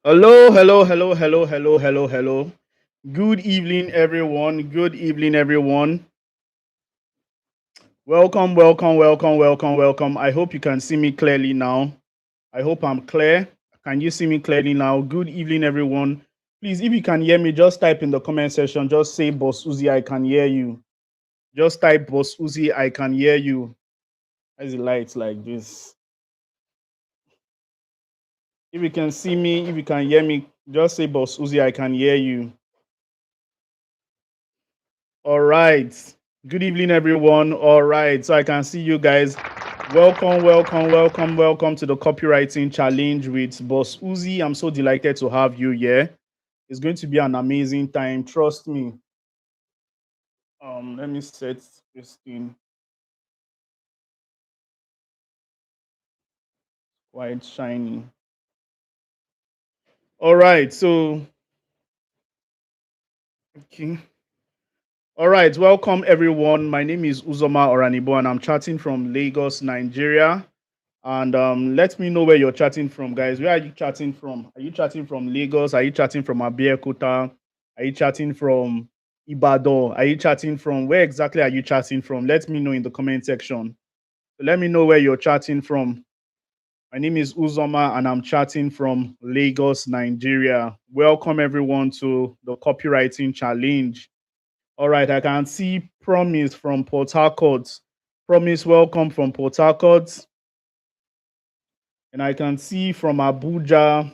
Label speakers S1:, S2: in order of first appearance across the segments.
S1: Hello, hello, hello, hello, hello, hello, hello. Good evening, everyone. Good evening, everyone. Welcome, welcome, welcome, welcome, welcome. I hope you can see me clearly now. I hope I'm clear. Can you see me clearly now? Good evening, everyone. Please, if you can hear me, just type in the comment section. Just say, Boss Uzi, I can hear you. Just type, Boss Uzi, I can hear you. As the lights like this. If you can see me, if you can hear me, just say, Boss Uzi, I can hear you. All right. Good evening, everyone. All right. So I can see you guys. Welcome, welcome, welcome, welcome to the copywriting challenge with Boss Uzi. I'm so delighted to have you here. It's going to be an amazing time. Trust me. Let me set this thing quite shiny. All right. So, okay. All right. Welcome, everyone. My name is Uzoma Oranibo, and I'm chatting from Lagos, Nigeria. And let me know where you're chatting from, guys. Where are you chatting from? Are you chatting from Lagos? Are you chatting from Abeokuta? Are you chatting from Ibadan? Are you chatting from where exactly are you chatting from? Let me know in the comment section. So let me know where you're chatting from. My name is Uzoma and I'm chatting from Lagos, Nigeria. Welcome everyone to the copywriting challenge. All right, I can see Promise from Port Harcourt. Promise, welcome from Port Harcourt. And I can see from Abuja,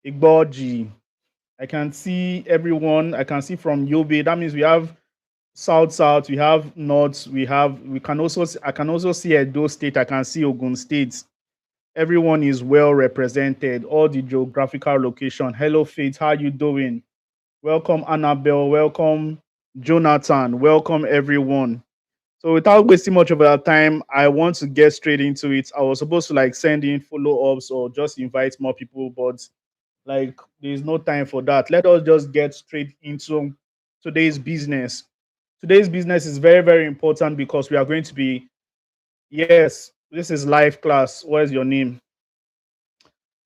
S1: Igboji. I can see everyone. I can see from Yobe. That means we have South, we have North, we can also, I can also see Edo State. I can see Ogun State. Everyone is well represented. All the geographical location. Hello, Faith. How you doing? Welcome, Annabelle. Welcome, Jonathan. Welcome, everyone. So without wasting much of our time, I want to get straight into it. I was supposed to like send in follow-ups or just invite more people, but like there's no time for that. Let us just get straight into today's business. Today's business is very, very important because we are going to be, yes, this is live class. Where's your name?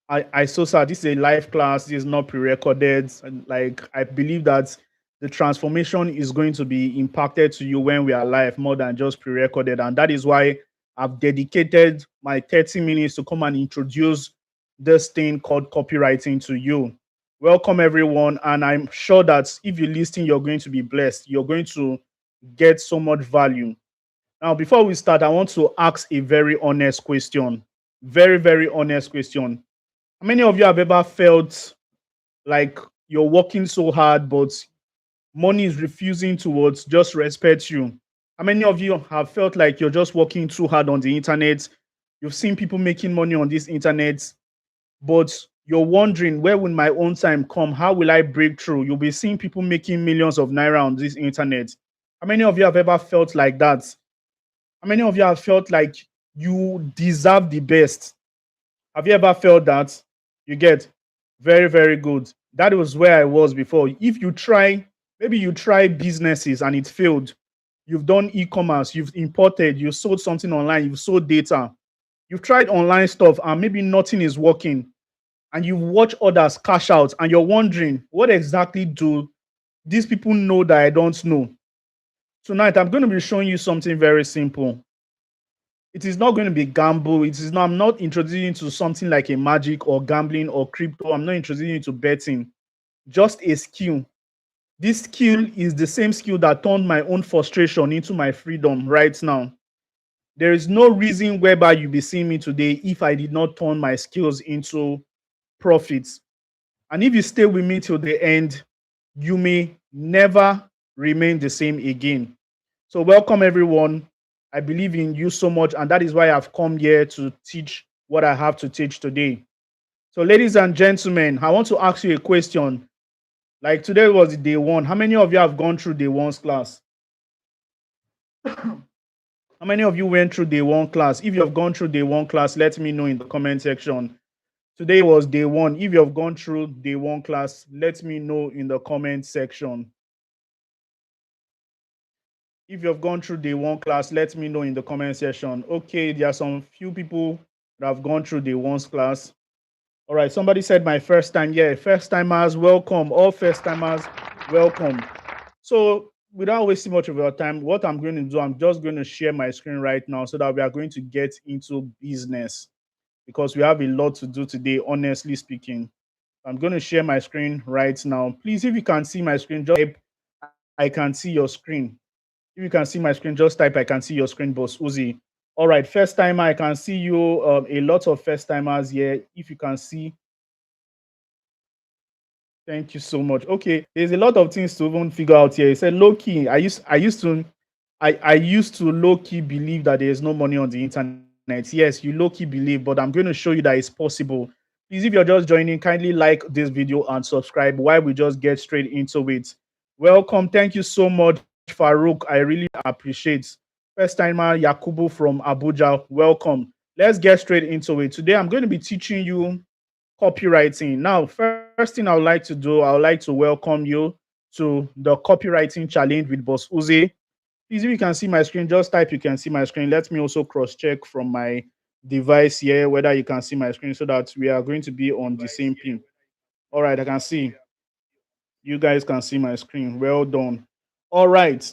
S1: I so sad. This is a live class. This is not pre-recorded. And like I believe that the transformation is going to be impacted to you when we are live more than just pre-recorded. And that is why I've dedicated my 30 minutes to come and introduce this thing called copywriting to you. Welcome everyone. And I'm sure that if you listen, you're going to be blessed. You're going to get so much value. Now, before we start, I want to ask a very honest question. Very, very honest question. How many of you have ever felt like you're working so hard, but money is refusing towards just respect you? How many of you have felt like you're just working too hard on the internet? You've seen people making money on this internet, but you're wondering where will my own time come? How will I break through? You'll be seeing people making millions of naira on this internet. How many of you have ever felt like that? How many of you have felt like you deserve the best? Have you ever felt that? You get very, very good. That was where I was before. If you try, maybe you try businesses and it failed. You've done e-commerce, you've imported, you sold something online, you've sold data, you've tried online stuff, and maybe nothing is working, and you watch others cash out, and you're wondering, what exactly do these people know that I don't know? Tonight, I'm going to be showing you something very simple. It is not going to be gamble. It is not. I'm not introducing you to something like a magic or gambling or crypto. I'm not introducing you to betting. Just a skill. This skill is the same skill that turned my own frustration into my freedom right now. There is no reason whereby you be seeing me today if I did not turn my skills into profits. And if you stay with me till the end, you may never remain the same again. So, welcome everyone. I believe in you so much, and that is why I've come here to teach what I have to teach today. So, ladies and gentlemen, I want to ask you a question. Like today was day one. How many of you have gone through day one's class? How many of you went through day one class? If you have gone through day one class, let me know in the comment section. Today was day one. If you have gone through day one class, let me know in the comment section. If you have gone through day one class, let me know in the comment section. Okay, there are some few people that have gone through day one's class. All right, somebody said my first time. Yeah, first timers, welcome. All first timers, welcome. So, without wasting much of your time, what I'm going to do, I'm just going to share my screen right now so that we are going to get into business because we have a lot to do today, honestly speaking. I'm going to share my screen right now. Please, if you can see my screen, just type I can see your screen. If you can see my screen, just type I can see your screen, Boss Uzi. All right, first timer, I can see you. A lot of first timers here. If you can see, thank you so much. Okay, there's a lot of things to even figure out here. He said low key. I used to low key believe that there is no money on the internet. Yes, you low key believe, but I'm going to show you that it's possible. Please, if you're just joining, kindly like this video and subscribe while we just get straight into it. Welcome. Thank you so much, Farouk. I really appreciate. First timer Yakubu from Abuja. Welcome. Let's get straight into it. Today I'm going to be teaching you copywriting. Now, first thing I would like to do, I would like to welcome you to the copywriting challenge with Boss Uzi. Please, if you can see my screen, just type you can see my screen. Let me also cross check from my device here whether you can see my screen so that we are going to be on the same pin. All right, I can see. You guys can see my screen. Well done. All right.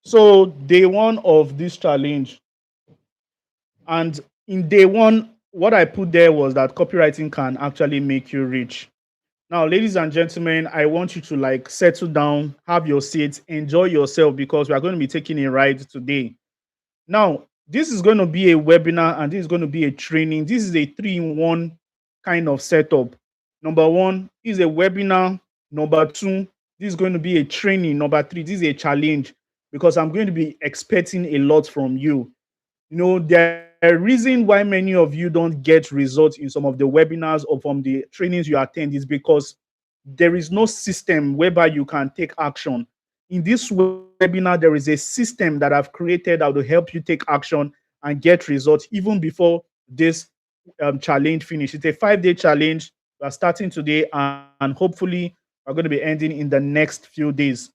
S1: So, day one of this challenge, and in day one, what I put there was that copywriting can actually make you rich. Now, ladies and gentlemen, I want you to like settle down, have your seats, enjoy yourself because we are going to be taking a ride today. Now, this is going to be a webinar and this is going to be a training. This is a three-in-one kind of setup. Number one is a webinar. Number two, this is going to be a training. Number three, this is a challenge because I'm going to be expecting a lot from you. There are reason why many of you don't get results in some of the webinars or from the trainings you attend is because there is no system whereby you can take action. In this webinar, there is a system that I've created that will help you take action and get results even before this challenge finish. It's a 5-day challenge. We're starting today and hopefully we're going to be ending in the next few days.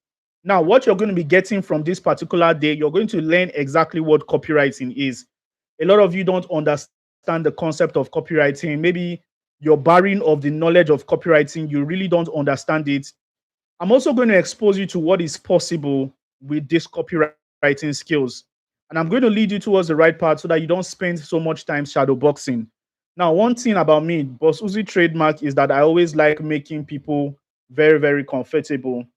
S1: Now, what you're going to be getting from this particular day, you're going to learn exactly what copywriting is. A lot of you don't understand the concept of copywriting. Maybe you're barren of the knowledge of copywriting. You really don't understand it. I'm also going to expose you to what is possible with these copywriting skills. And I'm going to lead you towards the right path so that you don't spend so much time shadow boxing. Now, one thing about me, Boss Uzi trademark is that I always like making people very, very comfortable.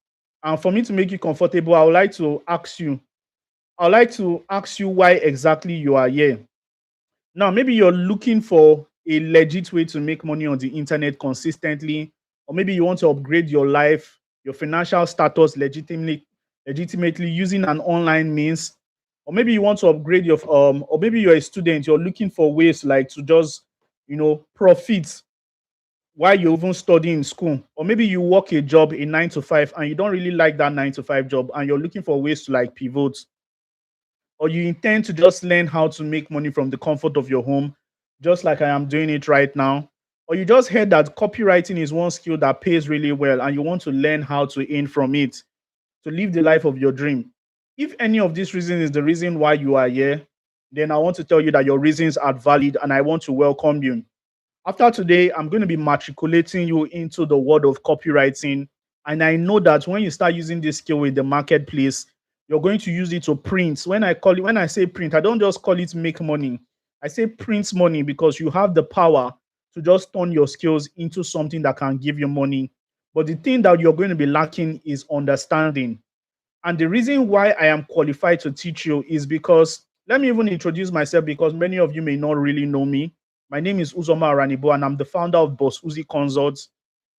S1: And for me to make you comfortable, I would like to ask you why exactly you are here. Now, maybe you're looking for a legit way to make money on the internet consistently, or maybe you want to upgrade your life, your financial status legitimately using an online means, or maybe you want to upgrade or maybe you're a student, you're looking for ways like to just profit while you're even studying in school, or maybe you work a job a 9 to 5 and you don't really like that 9 to 5 job and you're looking for ways to like pivot, or you intend to just learn how to make money from the comfort of your home, just like I am doing it right now, or you just heard that copywriting is one skill that pays really well and you want to learn how to earn from it to live the life of your dream. If any of these reasons is the reason why you are here, then I want to tell you that your reasons are valid and I want to welcome you. After today, I'm going to be matriculating you into the world of copywriting. And I know that when you start using this skill in the marketplace, you're going to use it to print. When I say print, I don't just call it make money. I say print money because you have the power to just turn your skills into something that can give you money. But the thing that you're going to be lacking is understanding. And the reason why I am qualified to teach you is because, let me even introduce myself because many of you may not really know me. My name is Uzoma Aranibo, and I'm the founder of Boss Uzi Consults.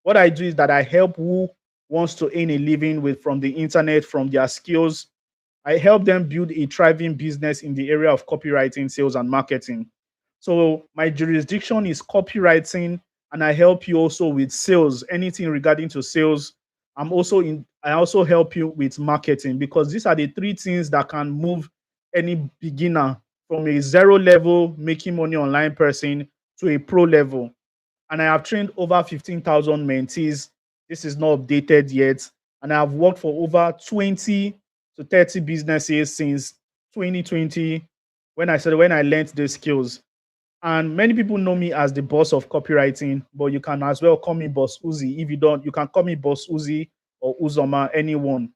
S1: What I do is that I help who wants to earn a living with from the internet, from their skills. I help them build a thriving business in the area of copywriting, sales, and marketing. So my jurisdiction is copywriting, and I help you also with sales, anything regarding to sales. I also help you with marketing because these are the three things that can move any beginner from a zero level making money online person to a pro level. And I have trained over 15,000 mentees. This is not updated yet. And I have worked for over 20 to 30 businesses since 2020 when I learned these skills. And many people know me as the boss of copywriting, but you can as well call me Boss Uzi. If you don't, you can call me Boss Uzi or Uzoma, anyone.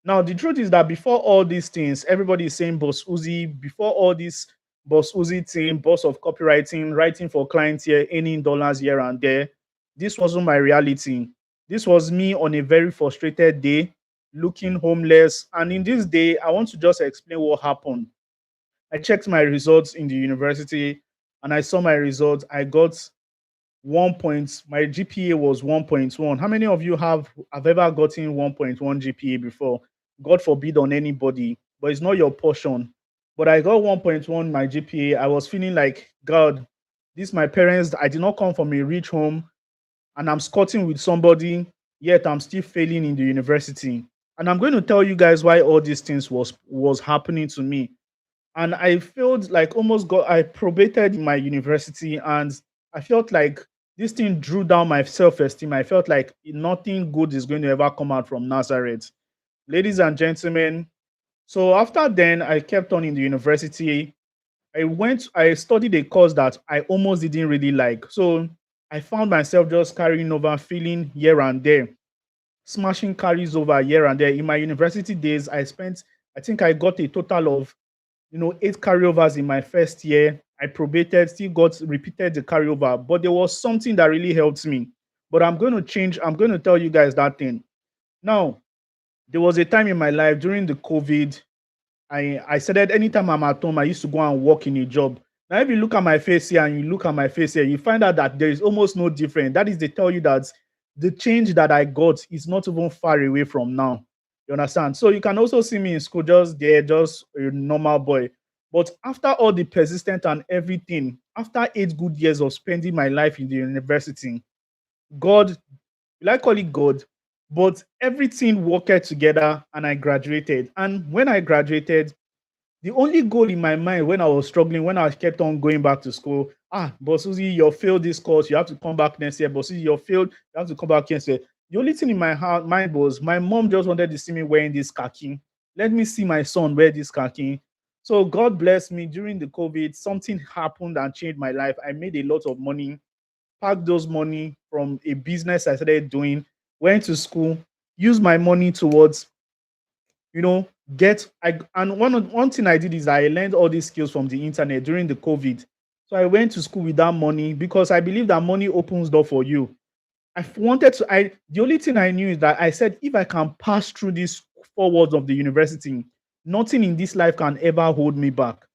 S1: Now, the truth is that before all these things, everybody is saying Boss Uzi. Before all this Boss Uzi team, boss of copywriting, writing for clients here, earning dollars here and there, this wasn't my reality. This was me on a very frustrated day, looking homeless. And in this day, I want to just explain what happened. I checked my results in the university and I saw my results. I got 1 point, my GPA was 1.1. How many of you have ever gotten 1.1 GPA before? God forbid on anybody, but it's not your portion. But I got 1.1 my GPA. I was feeling like, God, this my parents. I did not come from a rich home and I'm squatting with somebody, yet I'm still failing in the university. And I'm going to tell you guys why all these things was happening to me. And I felt like almost got I probated in my university, and I felt like this thing drew down my self-esteem. I felt like nothing good is going to ever come out from Nazareth. Ladies and gentlemen, so after then I kept on in the university. I studied a course that I almost didn't really like. So I found myself just carrying over, feeling here and there, smashing carries over here and there. In my university days, I think I got a total of 8 carryovers in my first year. I probated, still got repeated the carryover, but there was something that really helped me. But I'm going to tell you guys that thing. Now, there was a time in my life during the COVID. I said that anytime I'm at home, I used to go and work in a job. Now, if you look at my face here and you look at my face here, you find out that there is almost no difference. That is, they tell you that the change that I got is not even far away from now. You understand? So you can also see me in school, just there, just a normal boy. But after all the persistent and everything, after 8 good years of spending my life in the university, God, will I call it God? But everything worked together and I graduated. And when I graduated, the only goal in my mind when I was struggling, when I kept on going back to school, but Susie, you failed this course, you have to come back next year. But Susie, you failed, you have to come back next year. The only thing in my mind was my mom just wanted to see me wearing this khaki. Let me see my son wear this khaki. So God bless me during the COVID. Something happened and changed my life. I made a lot of money, packed those money from a business I started doing, went to school, used my money towards you know, get I and one thing I did is I learned all these skills from the internet during the COVID. So I went to school with that money because I believe that money opens door for you. Wanted to I the only thing I knew is that I said if I can pass through these 4 walls of the university, nothing in this life can ever hold me back.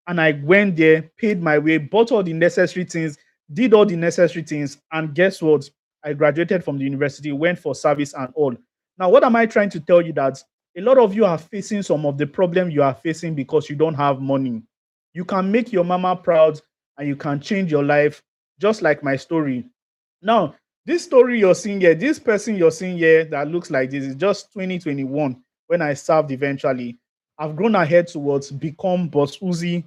S1: And I went there, paid my way, bought all the necessary things, did all the necessary things, and guess what? I graduated from the university, went for service and all. Now, what am I trying to tell you? That a lot of you are facing some of the problem you are facing because you don't have money. You can make your mama proud and you can change your life, just like my story. Now, this story you're seeing here, this person you're seeing here that looks like this is just 2021 when I served eventually. I've grown ahead towards become Boss Uzi,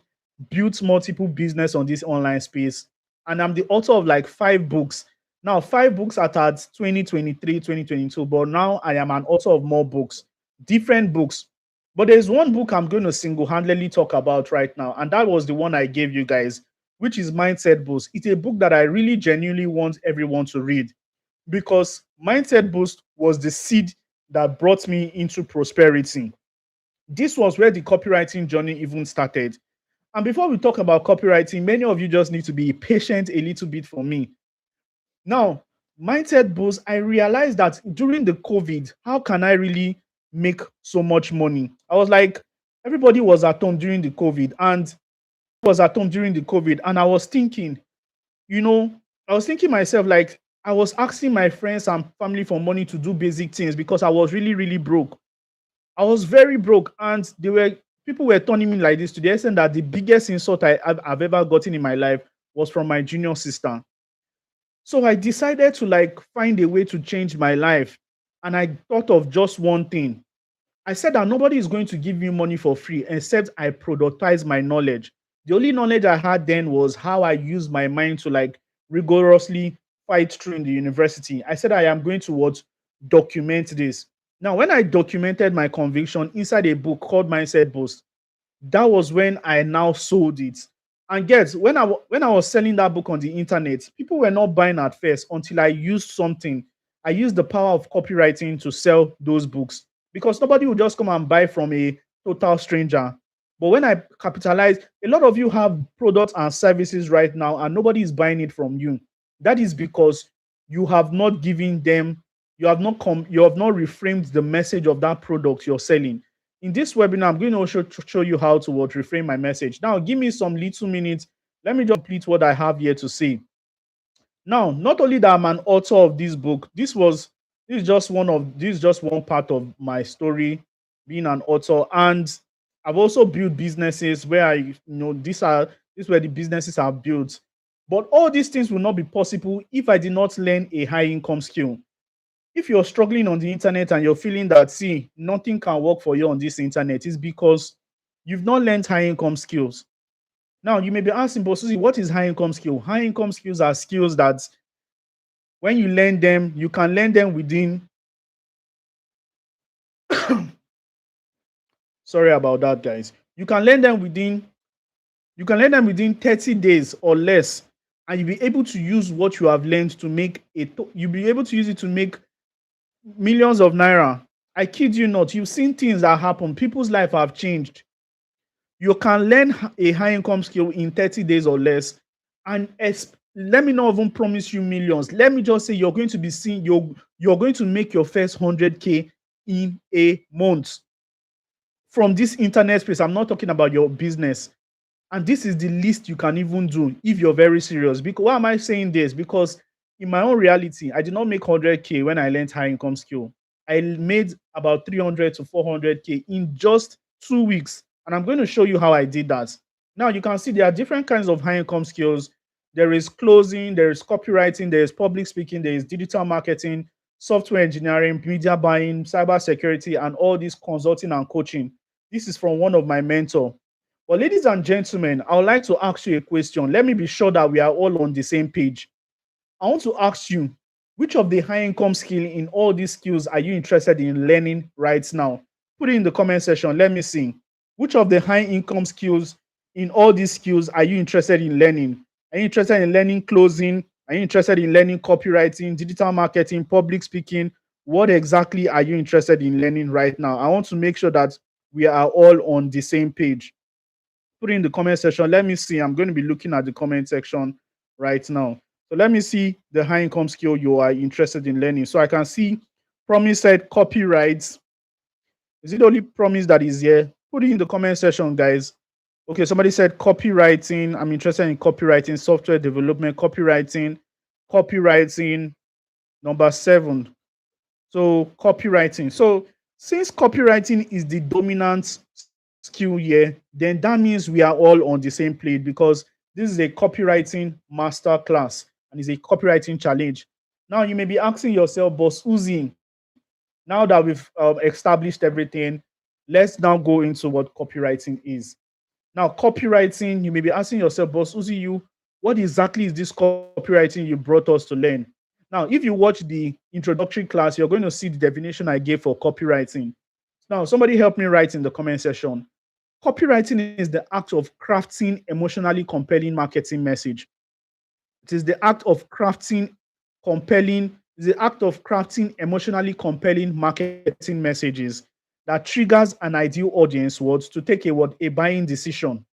S1: built multiple business on this online space, and I'm the author of like 5 books. Now, 5 books are at 2023, 2022, but now I am an author of more books, different books. But there's one book I'm going to single-handedly talk about right now, and that was the one I gave you guys, which is Mindset Boost. It's a book that I really genuinely want everyone to read because Mindset Boost was the seed that brought me into prosperity. This was where the copywriting journey even started. And before we talk about copywriting, many of you just need to be patient a little bit for me. Now, Mindset Boost, I realized that during the COVID, how can I really make so much money? I was like, everybody was at home during the COVID, and I was thinking, you know, I was thinking myself, like, I was asking my friends and family for money to do basic things because I was really, really broke. I was very broke, and people were turning me like this to the extent that the biggest insult I've ever gotten in my life was from my junior sister. So I decided to like find a way to change my life, and I thought of just one thing. I said that nobody is going to give me money for free except I productize my knowledge. The only knowledge I had then was how I use my mind to like rigorously fight through in the university. I said I am going to what document this. Now, when I documented my conviction inside a book called Mindset Boost, that was when I now sold it. And get when I was selling that book on the internet, people were not buying at first until I used something. I used the power of copywriting to sell those books because nobody would just come and buy from a total stranger. But when I capitalize, a lot of you have products and services right now, and nobody is buying it from you. That is because you have not given them, you have not reframed the message of that product you're selling. In this webinar, I'm going to show you how to reframe my message. Now, give me some little minutes. Let me just complete what I have here to say. Now, not only that I'm an author of this book, this is just one part of my story, being an author, and I've also built businesses where these were the businesses I've built. But all these things will not be possible if I did not learn a high income skill. If you're struggling on the internet and you're feeling that, see, nothing can work for you on this internet, it's because you've not learned high income skills. Now, you may be asking, but Susie, what is high income skill? High income skills are skills that when you learn them, you can learn them within, sorry about that, guys. You can learn them within 30 days or less, and you'll be able to use what you have learned to you'll be able to use it to make millions of naira. I kid you not. You've seen things that happen. People's life have changed. You can learn a high income skill in 30 days or less. And let me not even promise you millions. Let me just say you're going to be seeing, you're going to make your first 100K in a month from this internet space. I'm not talking about your business. And this is the least you can even do if you're very serious. Because why am I saying this? Because in my own reality, I did not make 100K when I learned high income skill. I made about 300 to 400K in just 2 weeks. And I'm going to show you how I did that. Now you can see there are different kinds of high income skills. There is closing, there is copywriting, there is public speaking, there is digital marketing, software engineering, media buying, cyber security, and all this consulting and coaching. This is from one of my mentors. But ladies and gentlemen, I would like to ask you a question. Let me be sure that we are all on the same page. I want to ask you, which of the high income skill in all these skills are you interested in learning right now? Put it in the comment section. Let me see. Which of the high income skills in all these skills are you interested in learning? Are you interested in learning closing? Are you interested in learning copywriting, digital marketing, public speaking? What exactly are you interested in learning right now? I want to make sure that we are all on the same page. Put it in the comment section. Let me see. I'm going to be looking at the comment section right now. So let me see the high income skill you are interested in learning. So I can see Promise said copyright. Is it only Promise that is here? Put it in the comment section, guys. Okay, somebody said copywriting. I'm interested in copywriting, software development, copywriting, number 7. So copywriting. So since copywriting is the dominant skill here, then that means we are all on the same plate because this is a copywriting master class and it's a copywriting challenge. Now you may be asking yourself, Boss Uzi, now that we've established everything, let's now go into what copywriting is. Now, copywriting, you may be asking yourself, Boss Uzi, what exactly is this copywriting you brought us to learn? Now, if you watch the introductory class, you're going to see the definition I gave for copywriting. Now, somebody help me write in the comment section. Copywriting is the act of crafting emotionally compelling marketing message. It is the act of crafting emotionally compelling marketing messages that triggers an ideal audience to take a buying decision.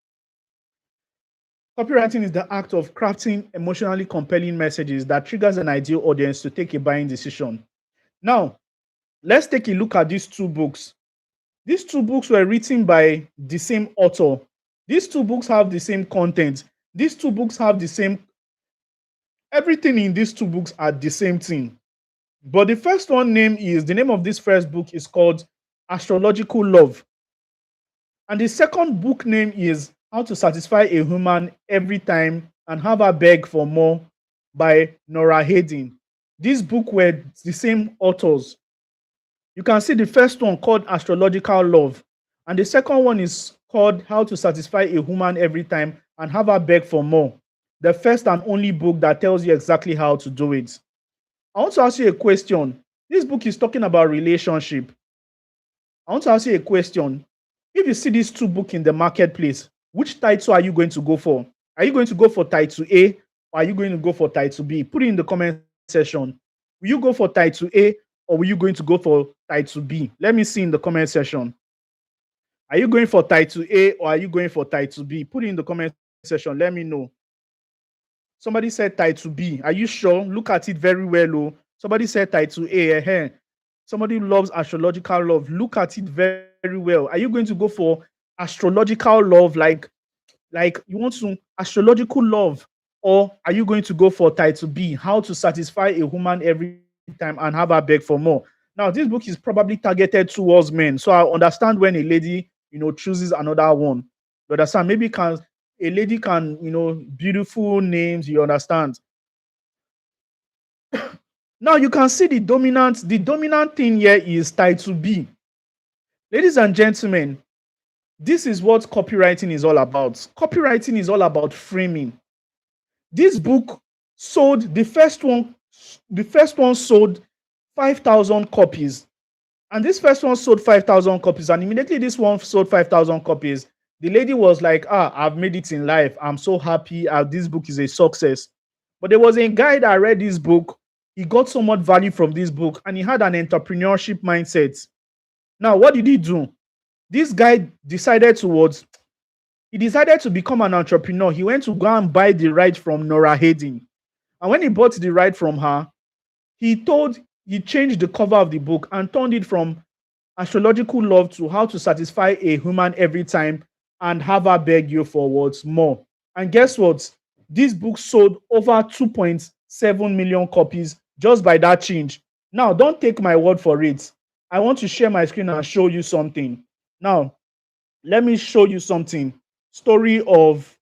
S1: Copywriting is the act of crafting emotionally compelling messages that triggers an ideal audience to take a buying decision. Now, let's take a look at these 2 books. These 2 books were written by the same author. These 2 books have the same content. These 2 books have the same, everything in these 2 books are the same thing. But the name of this first book is called Astrological Love. And the second book name is How to Satisfy a Human Every Time and Have Her Beg for More by Nora Hayden. These books were the same authors. You can see the first one called Astrological Love, and the second one is called How to Satisfy a Human Every Time and Have Her Beg for More. The first and only book that tells you exactly how to do it. I want to ask you a question. This book is talking about relationship. I want to ask you a question. If you see these 2 books in the marketplace, which title are you going to go for? Are you going to go for title A or are you going to go for title B? Put it in the comment section. Will you go for title A or will you going to go for title B? Let me see in the comment section. Are you going for title A or are you going for title B? Put it in the comment section. Let me know. Somebody said title B. Are you sure? Look at it very well. Oh. Somebody said title A. Somebody loves astrological love. Look at it very well. Are you going to go for astrological love, like you want to astrological love, or are you going to go for title B, how to satisfy a woman every time and have her beg for more? Now this book is probably targeted towards men, so I understand when a lady chooses another one. You understand? Maybe can a lady can beautiful names, you understand. Now you can see the dominant thing here is title B. Ladies and gentlemen, this is what copywriting is all about. Copywriting is all about framing. This book sold the first one sold 5,000 copies. And this first one sold 5,000 copies. And immediately this one sold 5,000 copies. The lady was like, I've made it in life. I'm so happy. This book is a success. But there was a guy that read this book. He got so much value from this book and he had an entrepreneurship mindset. Now, what did he do? This guy decided to become an entrepreneur. He went to go and buy the right from Nora Hayden. And when he bought the right from her, he changed the cover of the book and turned it from astrological love to how to satisfy a human every time and have her beg you for what's more. And guess what? This book sold over 2.7 million copies just by that change. Now, don't take my word for it. I want to share my screen and show you something. Now, let me show you something. Story of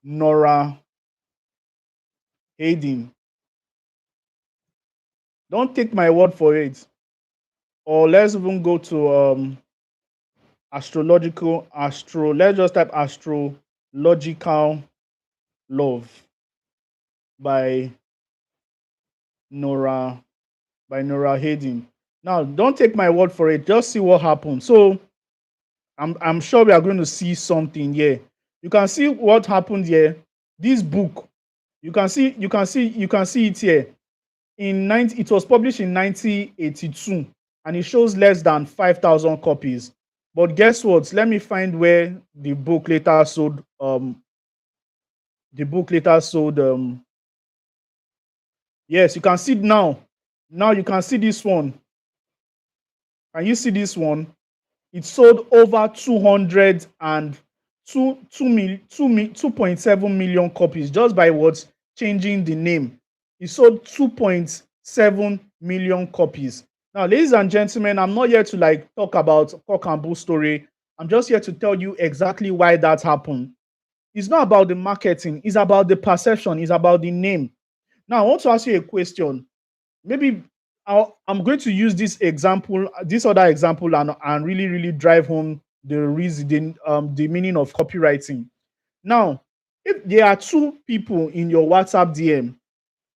S1: Nora Hayden. Don't take my word for it. Or let's even go to let's just type astrological love by Nora Hayden. Now, don't take my word for it. Just see what happens. So I'm sure we are going to see something here. You can see what happened here. This book, you can see it here. It was published in 1982 and it shows less than 5,000 copies. But guess what? Let me find where the book later sold. Yes, you can see now. Now you can see this one. Can you see this one? It sold over 2.7 million copies just by what? Changing the name. It sold 2.7 million copies. Now, ladies and gentlemen, I'm not here to talk about cock and bull story. I'm just here to tell you exactly why that happened. It's not about the marketing. It's about the perception. It's about the name. Now, I want to ask you a question. Maybe I'm going to use this other example, and really, really drive home the reason, the meaning of copywriting. Now, if there are two people in your WhatsApp DM,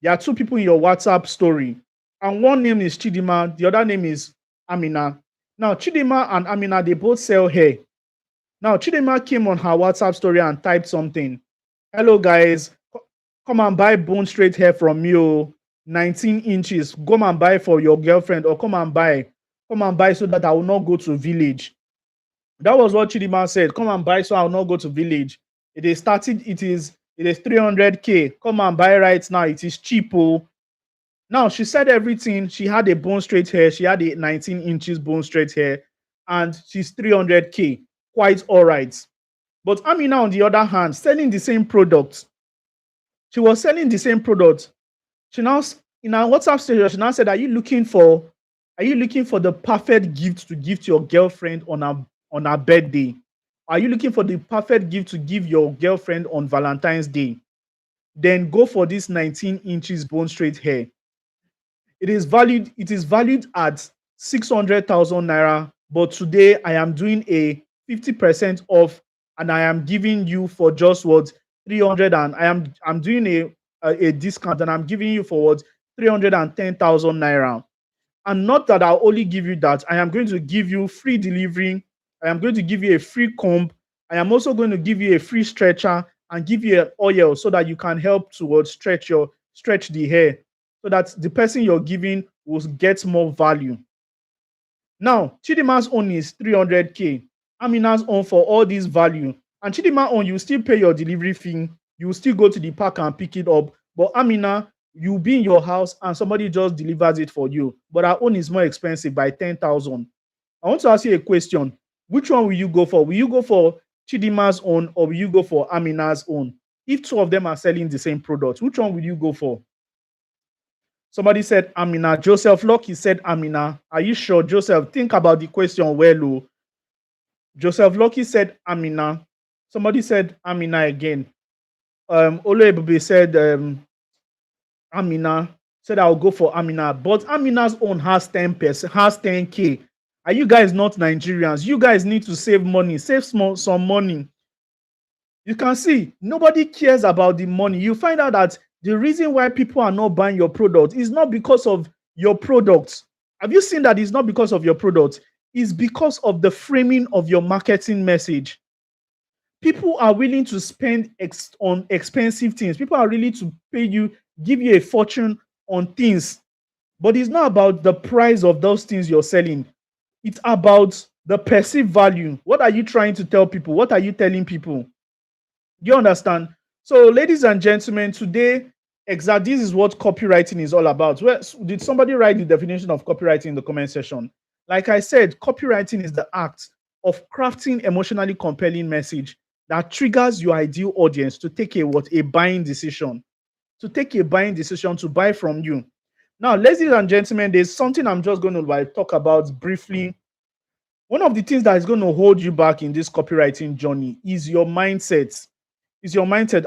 S1: there are two people in your WhatsApp story, and one name is Chidima, the other name is Amina. Now, Chidima and Amina, they both sell hair. Now, Chidima came on her WhatsApp story and typed something. Hello, guys. Come and buy bone straight hair from me. 19 inches. Come and buy for your girlfriend, or come and buy so that I will not go to village. That was what Chidima said. Come and buy so I will not go to village. It is 300k. Come and buy right now. It is cheap. Oh. Now she said everything. She had a bone straight hair. She had a 19 inches bone straight hair, and she's 300k. Quite all right. But Amina, on the other hand, selling the same product. She was selling the same product. She now, in our WhatsApp status, she now said, Are you looking for the perfect gift to give to your girlfriend on her birthday? Are you looking for the perfect gift to give your girlfriend on Valentine's Day? Then go for this 19 inches bone straight hair. It is valued at 600,000 naira, but today I am doing a 50% off, and I am giving you for just what 300, and I'm doing a discount, and I'm giving you for what 310,000 naira. And not that I'll only give you that, I am going to give you free delivery. I am going to give you a free comb, I am also going to give you a free stretcher and give you an oil so that you can help towards stretch the hair so that the person you're giving will get more value. Now, Chidima's own is 300K. Amina's own for all this value. And Chidima own, you still pay your delivery fee. You still go to the park and pick it up. But Amina, you be in your house and somebody just delivers it for you. But our own is more expensive by 10,000. I want to ask you a question. Which one will you go for? Will you go for Chidima's own or will you go for Amina's own? If two of them are selling the same product, which one will you go for? Somebody said Amina. Joseph Lucky said Amina. Are you sure, Joseph? Think about the question well. Oh. Joseph Lucky said Amina. Somebody said Amina again. Oluebube said Amina. Said I'll go for Amina. But Amina's own has 10%, has 10K. Are you guys not Nigerians? You guys need to save money. Save some money. You can see nobody cares about the money. You find out that the reason why people are not buying your product is not because of your product. Have you seen that it's not because of your product? It's because of the framing of your marketing message. People are willing to spend on expensive things. People are willing to pay you, give you a fortune on things. But it's not about the price of those things you're selling. It's about the perceived value. What are you trying to tell people? What are you telling people? Do you understand? So, ladies and gentlemen, today, exactly this is what copywriting is all about. Well, did somebody write the definition of copywriting in the comment section? Like I said, copywriting is the act of crafting emotionally compelling message that triggers your ideal audience to take a buying decision, to buy from you. Now, ladies and gentlemen, there's something I'm just going to talk about briefly. One of the things that is going to hold you back in this copywriting journey is your mindset.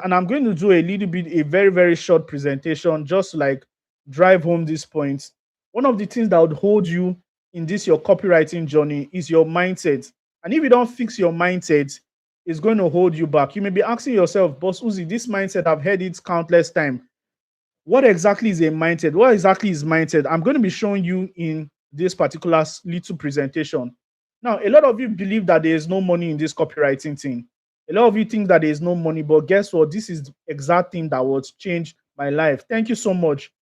S1: And I'm going to do a very, very short presentation just to like drive home this point. One of the things that would hold you in this your copywriting journey is your mindset. And if you don't fix your mindset, it's going to hold you back. You may be asking yourself, Boss Uzi, this mindset, I've heard it countless times. What exactly is a mindset? What exactly is mindset? I'm going to be showing you in this particular little presentation. Now, a lot of you believe that there is no money in this copywriting thing. A lot of you think that there is no money, but guess what? This is the exact thing that would change my life. Thank you so much,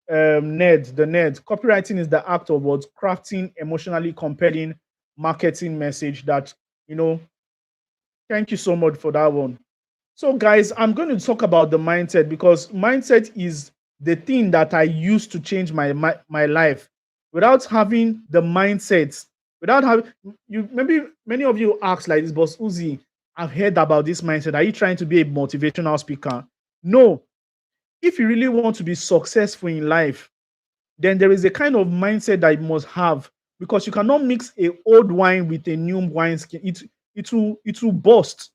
S1: Ned. The Ned. Copywriting is the act of what crafting emotionally compelling marketing message that, thank you so much for that one. So, guys, I'm going to talk about the mindset because mindset is the thing that I use to change my life. Without having the mindset, without having maybe many of you ask like this, Boss Uzi, I've heard about this mindset. Are you trying to be a motivational speaker? No. If you really want to be successful in life, then there is a kind of mindset that you must have because you cannot mix a old wine with a new wine skin. It will burst.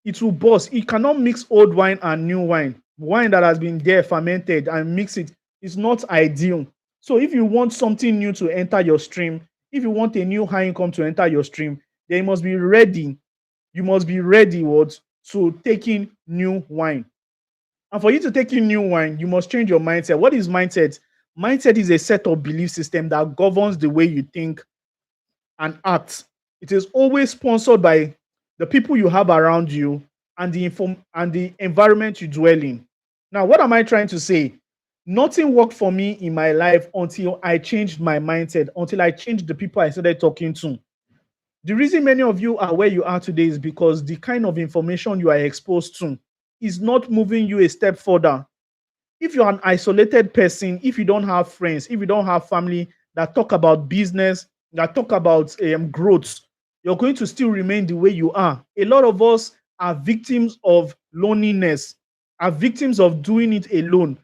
S1: It will burst. You cannot mix old wine and new wine. Wine that has been there fermented and mix it is not ideal. So if you want something new to enter your stream, if you want a new high income to enter your stream, then you must be ready. You must be ready to take in new wine. And for you to take in new wine, you must change your mindset. What is mindset? Mindset is a set of belief system that governs the way you think and act. It is always sponsored by the people you have around you and the environment you dwell in. Now, what am I trying to say? Nothing worked for me in my life until I changed my mindset, until I changed the people I started talking to. The reason many of you are where you are today is because the kind of information you are exposed to is not moving you a step further. If you're an isolated person, if you don't have friends, if you don't have family that talk about business, that talk about growth, you're going to still remain the way you are. A lot of us are victims of loneliness, are victims of doing it alone.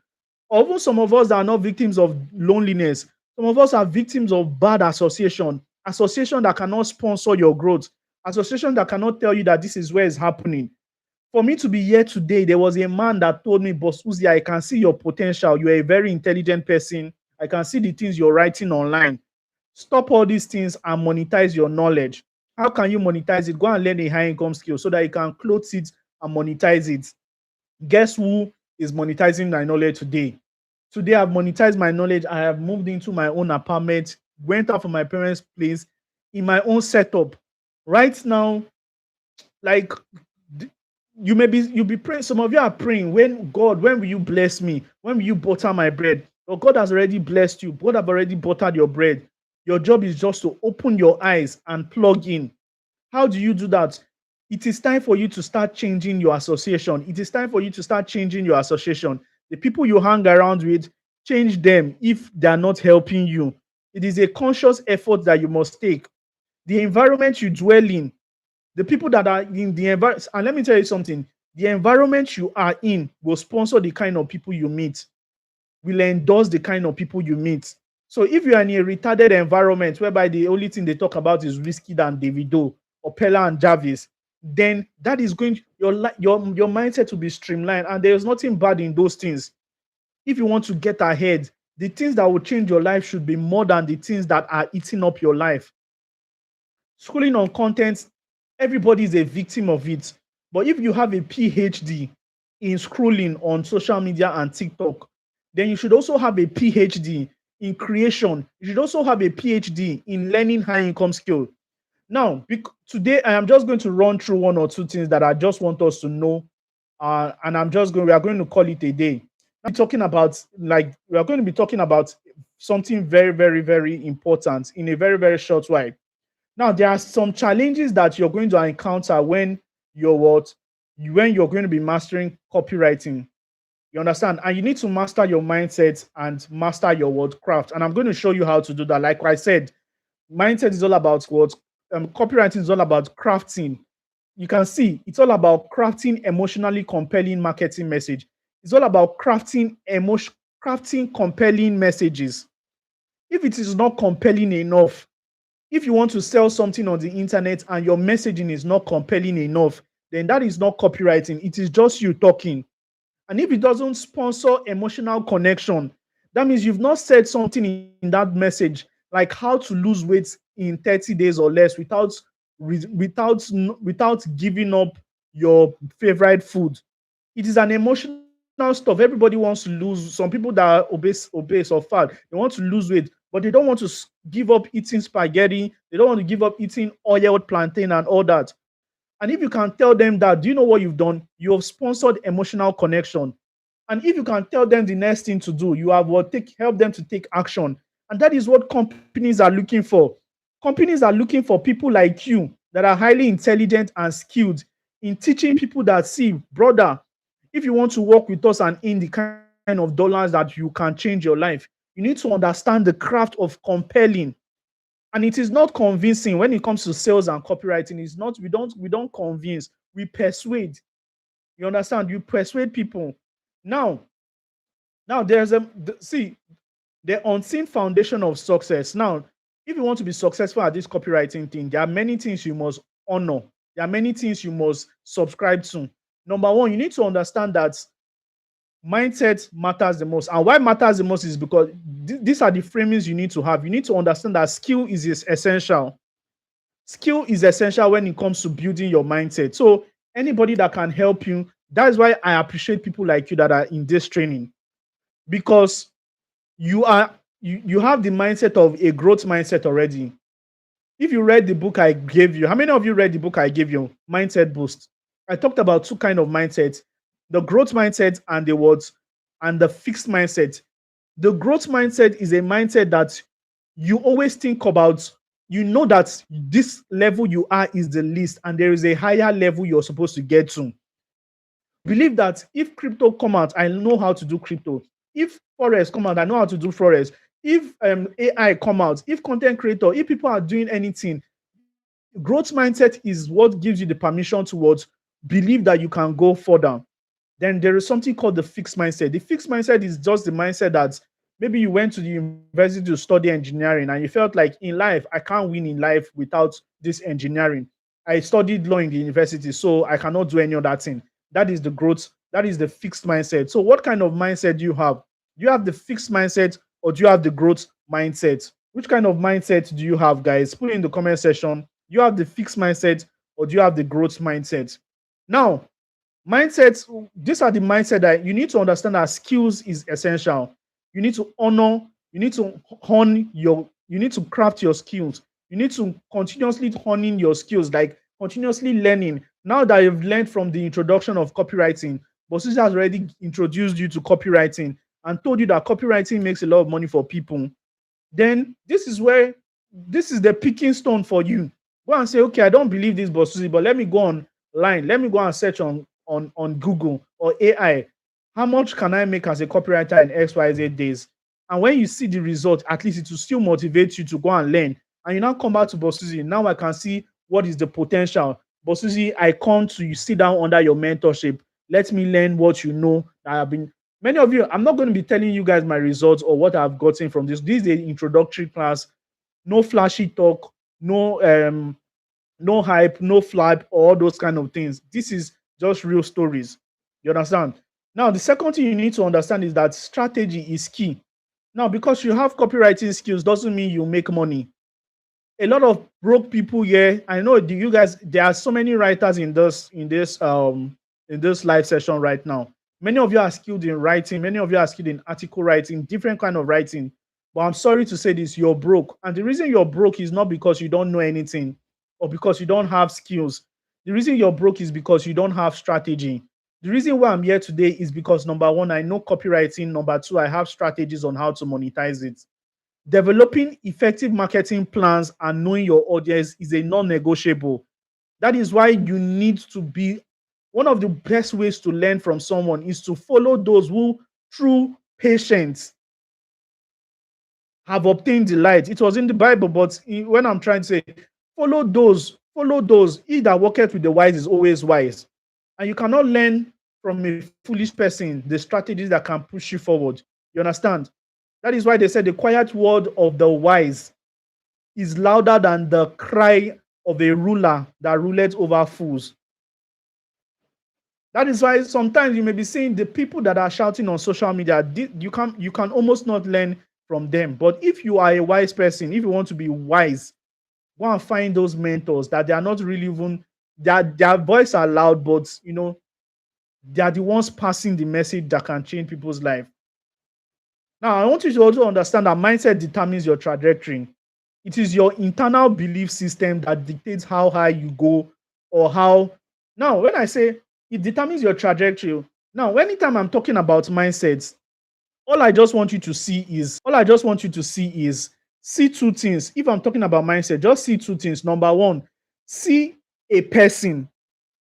S1: Although some of us are not victims of loneliness, some of us are victims of bad association that cannot sponsor your growth, association that cannot tell you that this is where it's happening. For me to be here today, there was a man that told me, Boss Uzi, I can see your potential. You're a very intelligent person. I can see the things you're writing online. Stop all these things and monetize your knowledge. How can you monetize it? Go and learn a high income skill so that you can clothe it and monetize it. Guess who is monetizing my knowledge today? Today, I've monetized my knowledge. I have moved into my own apartment, went out from my parents' place in my own setup. Right now, Like d- you'll be praying. Some of you are praying, when will you bless me? When will you butter my bread? But God has already blessed you. God have already buttered your bread. Your job is just to open your eyes and plug in. How do you do that? It is time for you to start changing your association. It is time for you to start changing your association. The people you hang around with, change them if they are not helping you. It is a conscious effort that you must take. The environment you dwell in, the people that are in the environment, and let me tell you something, the environment you are in will sponsor the kind of people you meet, will endorse the kind of people you meet. So if you are in a retarded environment whereby the only thing they talk about is Whiskey and Davido or Pella and Jarvis, then that is going your mindset to be streamlined, and there's nothing bad in those things. If you want to get ahead, the things that will change your life should be more than the things that are eating up your life. Scrolling on content, everybody is a victim of it. But if you have a PhD in scrolling on social media and TikTok, then you should also have a PhD in creation. You should also have a PhD in learning high income skill. Now, today I am just going to run through one or two things that I just want us to know, and we are going to call it a day. Talking about we are going to be talking about something very, very, very important in a very, very short while. Now, there are some challenges that you're going to encounter when when you're going to be mastering copywriting. You understand? And you need to master your mindset and master your word craft. And I'm going to show you how to do that. Like I said, mindset is all about what copywriting is all about crafting. You can see it's all about crafting emotionally compelling marketing message. It's all about crafting compelling messages. If it is not compelling enough, if you want to sell something on the internet and your messaging is not compelling enough, then that is not copywriting. It is just you talking. And if it doesn't sponsor emotional connection, that means you've not said something in that message, like how to lose weight in 30 days or less without giving up your favorite food. It is an emotional stuff. Everybody wants to lose. Some people that are obese or fat, they want to lose weight, but they don't want to give up eating spaghetti. They don't want to give up eating oiled plantain and all that. And if you can tell them that, do you know what you've done? You have sponsored emotional connection. And if you can tell them the next thing to do, you have help them to take action. And that is what companies are looking for. Companies are looking for people like you that are highly intelligent and skilled in teaching people that, see, brother, if you want to work with us and earn the kind of dollars that you can change your life, you need to understand the craft of compelling. And it is not convincing when it comes to sales and copywriting. It's not, we don't convince, we persuade. You understand? You persuade people. Now, there's see, the unseen foundation of success. Now, if you want to be successful at this copywriting thing, there are many things you must honor. There are many things you must subscribe to. Number one, you need to understand that mindset matters the most. And why matters the most is because these are the framings you need to have. You need to understand that skill is essential. Skill is essential when it comes to building your mindset. So anybody that can help you, that is why I appreciate people like you that are in this training, because you have the mindset of a growth mindset already. If you read the book I gave you, how many of you read the book I gave you, Mindset Boost? I talked about two kind of mindsets: the growth mindset and the fixed mindset. The growth mindset is a mindset that you always think about. You know that this level you are is the least, and there is a higher level you're supposed to get to. Believe that if crypto come out, I know how to do crypto. If forex come out, I know how to do forex. If AI come out, if content creator, if people are doing anything, growth mindset is what gives you the permission towards believe that you can go further. Then there is something called the fixed mindset. The fixed mindset is just the mindset that maybe you went to the university to study engineering and you felt like in life, I can't win in life without this engineering. I studied law in the university, so I cannot do any other thing. That is the growth, that is the fixed mindset. So, what kind of mindset do you have? Do you have the fixed mindset or do you have the growth mindset? Which kind of mindset do you have, guys? Put it in the comment section. Do you have the fixed mindset or do you have the growth mindset? Now, mindsets, these are the mindset that you need to understand that skills is essential. You need to honor, you need to you need to craft your skills. You need to continuously honing your skills, like continuously learning, Now that you've learned from the introduction of copywriting, Bosusi has already introduced you to copywriting and told you that copywriting makes a lot of money for people. Then this is the picking stone for you. Go and say, okay, I don't believe this, Bosusi, but let me go online. Let me go and search on Google or AI. How much can I make as a copywriter in XYZ days? And when you see the result, at least it will still motivate you to go and learn. And you now come back to Bosusi. Now I can see what is the potential. Bosusi, I come to you, sit down under your mentorship. Let me learn what you know. I have been Many of you, I'm not going to be telling you guys my results or what I've gotten from this. This is the introductory class. No flashy talk, no hype, no flap, all those kind of things. This is just real stories. You understand? Now, the second thing you need to understand is that strategy is key. Now, because you have copywriting skills doesn't mean you make money. A lot of broke people here. I know you guys. There are so many writers in this live session right now. Many of you are skilled in writing. Many of you are skilled in article writing, different kind of writing. But I'm sorry to say this: you're broke, and the reason you're broke is not because you don't know anything or because you don't have skills. The reason you're broke is because you don't have strategy. The reason why I'm here today is because number one, I know copywriting. Number two, I have strategies on how to monetize it. Developing effective marketing plans and knowing your audience is a non-negotiable. That is why you need to be one of the best ways to learn from someone is to follow those who, through patience, have obtained delight. It was in the Bible, but when I'm trying to say, follow those. He that worketh with the wise is always wise. And you cannot learn from a foolish person the strategies that can push you forward. You understand? That is why they said the quiet word of the wise is louder than the cry of a ruler that ruleth over fools. That is why sometimes you may be seeing the people that are shouting on social media, you can almost not learn from them. But if you are a wise person, if you want to be wise, go and find those mentors that they are not really even, their voice are loud, but they are the ones passing the message that can change people's life. Now, I want you to also understand that mindset determines your trajectory. It is your internal belief system that dictates how high you go or how. Now, when I say it determines your trajectory, now, anytime I'm talking about mindsets, all I just want you to see is see two things. If I'm talking about mindset, just see two things. Number one, see a person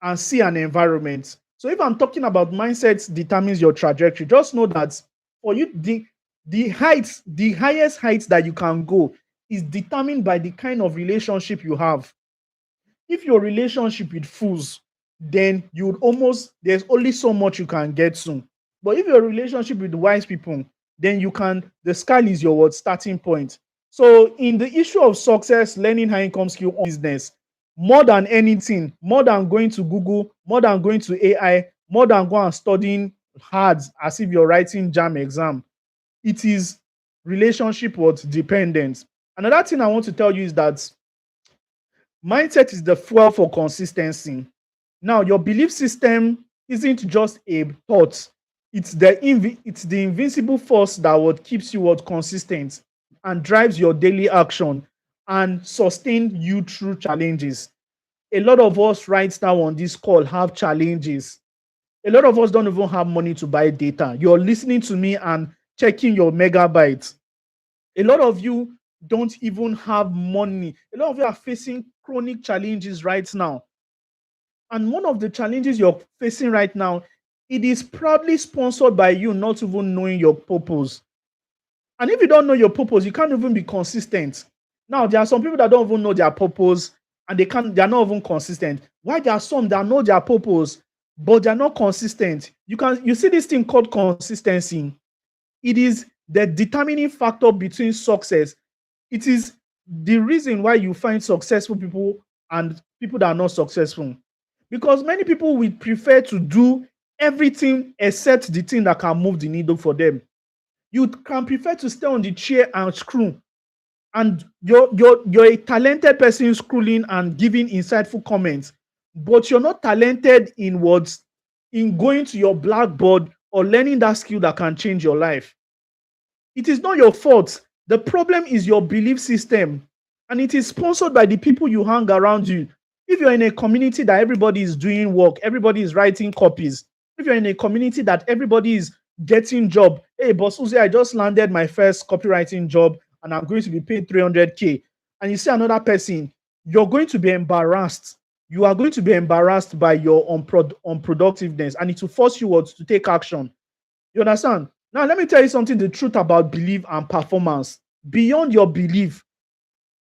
S1: and see an environment. So if I'm talking about mindsets determines your trajectory, just know that for you, the highest heights that you can go is determined by the kind of relationship you have. If your relationship with fools, then there's only so much you can get to. But if your relationship with wise people, then the sky is your starting point. So in the issue of success, learning high income skill business, more than anything, more than going to Google, more than going to AI, more than going and studying hard as if you're writing JAM exam, it is relationship dependent. Another thing I want to tell you is that mindset is the fuel for consistency. Now, your belief system isn't just a thought. It's the invincible force that keeps you consistent and drives your daily action and sustain you through challenges. A lot of us right now on this call have challenges. A lot of us don't even have money to buy data. You're listening to me and checking your megabytes. A lot of you don't even have money. A lot of you are facing chronic challenges right now. And one of the challenges you're facing right now, it is probably sponsored by you not even knowing your purpose. And if you don't know your purpose, you can't even be consistent. Now, there are some people that don't even know their purpose and they're not even consistent. Why there are some that know their purpose, but they're not consistent. You see this thing called consistency. It is the determining factor between success. It is the reason why you find successful people and people that are not successful. Because many people will prefer to do everything except the thing that can move the needle for them. You can prefer to stay on the chair and screw. And you're a talented person scrolling and giving insightful comments, but you're not talented in going to your blackboard or learning that skill that can change your life. It is not your fault. The problem is your belief system, and it is sponsored by the people you hang around you. If you're in a community that everybody is doing work, everybody is writing copies, if you're in a community that everybody is getting job, hey, boss Uzi, I just landed my first copywriting job and I'm going to be paid 300K. And you see another person, you're going to be embarrassed. You are going to be embarrassed by your unproductiveness, and it will force you to take action. You understand? Now, let me tell you something, the truth about belief and performance. Beyond your belief,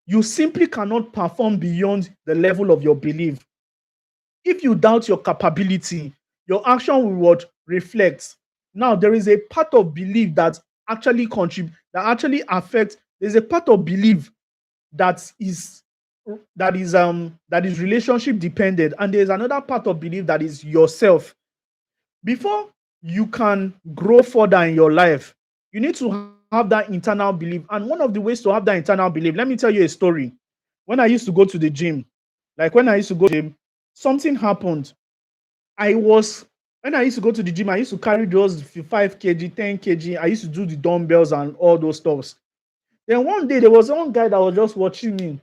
S1: you simply cannot perform beyond the level of your belief. If you doubt your capability, your action will what reflect. Now, there is a part of belief that actually contribute, that actually affects. There's a part of belief that is that is relationship dependent, and there's another part of belief that is yourself. Before you can grow further in your life, you need to have that internal belief. And one of the ways to have that internal belief, let me tell you a story. When I used to go to the gym, like when I used to go to the gym, something happened. I was When I used to go to the gym, I used to carry those 5 kg, 10 kg. I used to do the dumbbells and all those stuffs. Then one day there was one guy that was just watching me.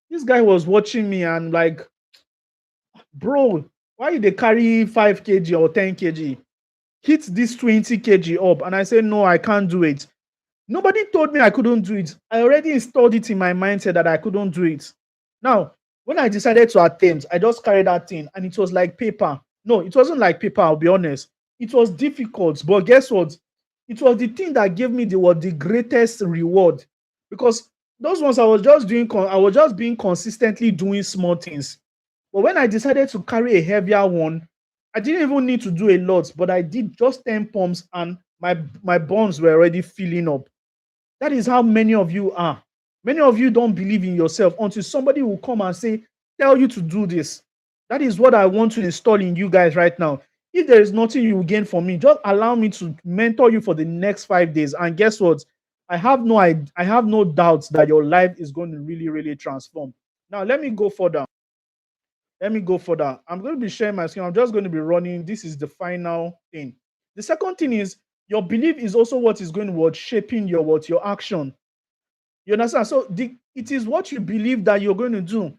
S1: This guy was watching me and like, bro, why you they carry 5 kg or 10 kg? Hit this 20 kg up. And I said, no, I can't do it. Nobody told me I couldn't do it. I already installed it in my mindset that I couldn't do it. Now, when I decided to attempt, I just carried that thing and it was like paper. No, it wasn't like paper, I'll be honest. It was difficult, but guess what? It was the thing that gave me the greatest reward. Because those ones I was just doing, I was just being consistently doing small things. But when I decided to carry a heavier one, I didn't even need to do a lot, but I did just 10 pumps and my bones were already filling up. That is how many of you are. Many of you don't believe in yourself until somebody will come and tell you to do this. That is what I want to install in you guys right now. If there is nothing you will gain from me, just allow me to mentor you for the next 5 days. And guess what? I have no doubts that your life is going to really, really transform. Now, let me go further. I'm going to be sharing my screen. I'm just going to be running. This is the final thing. The second thing is your belief is also what is going to shaping your action. You understand? So it is what you believe that you're going to do.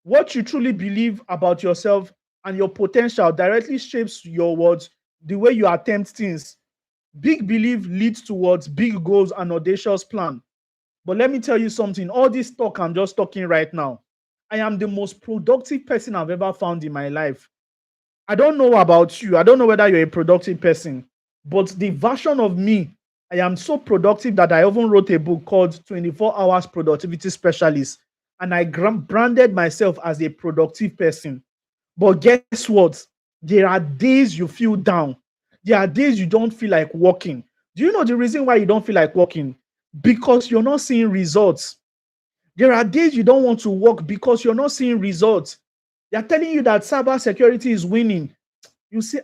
S1: What you truly believe about yourself and your potential directly shapes your words, the way you attempt things. Big belief leads towards big goals and audacious plan. But let me tell you something. All this talk I'm just talking right now, I am the most productive person I've ever found in my life. I don't know about you. I don't know whether you're a productive person, but the version of me, I am so productive that I even wrote a book called 24 Hours Productivity Specialist, and I branded myself as a productive person. But guess what? There are days you feel down. There are days you don't feel like working. Do you know the reason why you don't feel like working? Because you're not seeing results. There are days you don't want to work because you're not seeing results. They're telling you that cybersecurity is winning. You say,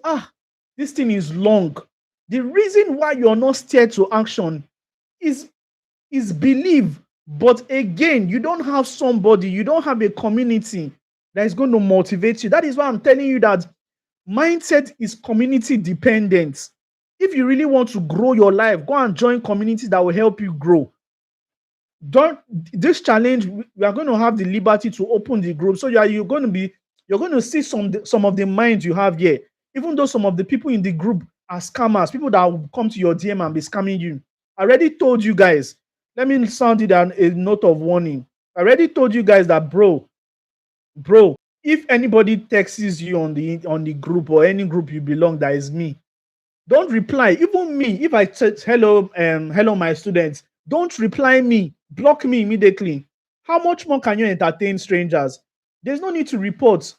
S1: this thing is long. The reason why you're not steered to action is belief. But again, you don't have somebody, you don't have a community that is going to motivate you. That is why I'm telling you that mindset is community dependent. If you really want to grow your life, go and join communities that will help you grow. This challenge, we are going to have the liberty to open the group. So you're going to see some of the minds you have here. Even though some of the people in the group are scammers, people that will come to your DM and be scamming you. I already told you guys. Let me sound it a note of warning. I already told you guys that, bro, if anybody texts you on the group or any group you belong, that is me. Don't reply. Even me, if I said hello, my students, don't reply me. Block me immediately. How much more can you entertain strangers? There's no need to report.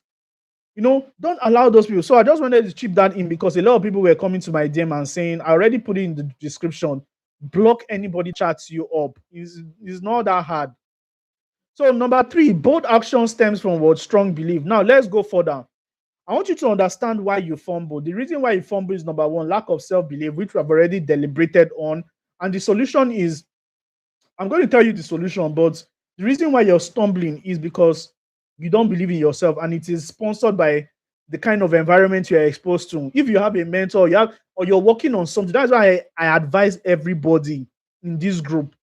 S1: Don't allow those people. So I just wanted to chip that in because a lot of people were coming to my DM and saying, I already put it in the description. Block anybody chats you up. It's not that hard. So number 3, bold action stems from what? Strong belief. Now let's go further. I want you to understand why you fumble. The reason why you fumble is number 1, lack of self-belief, which we have already deliberated on. And the solution is, I'm going to tell you the solution, but the reason why you're stumbling is because you don't believe in yourself, and it is sponsored by the kind of environment you're exposed to. If you have a mentor, or you're working on something, that's why I advise everybody in this group.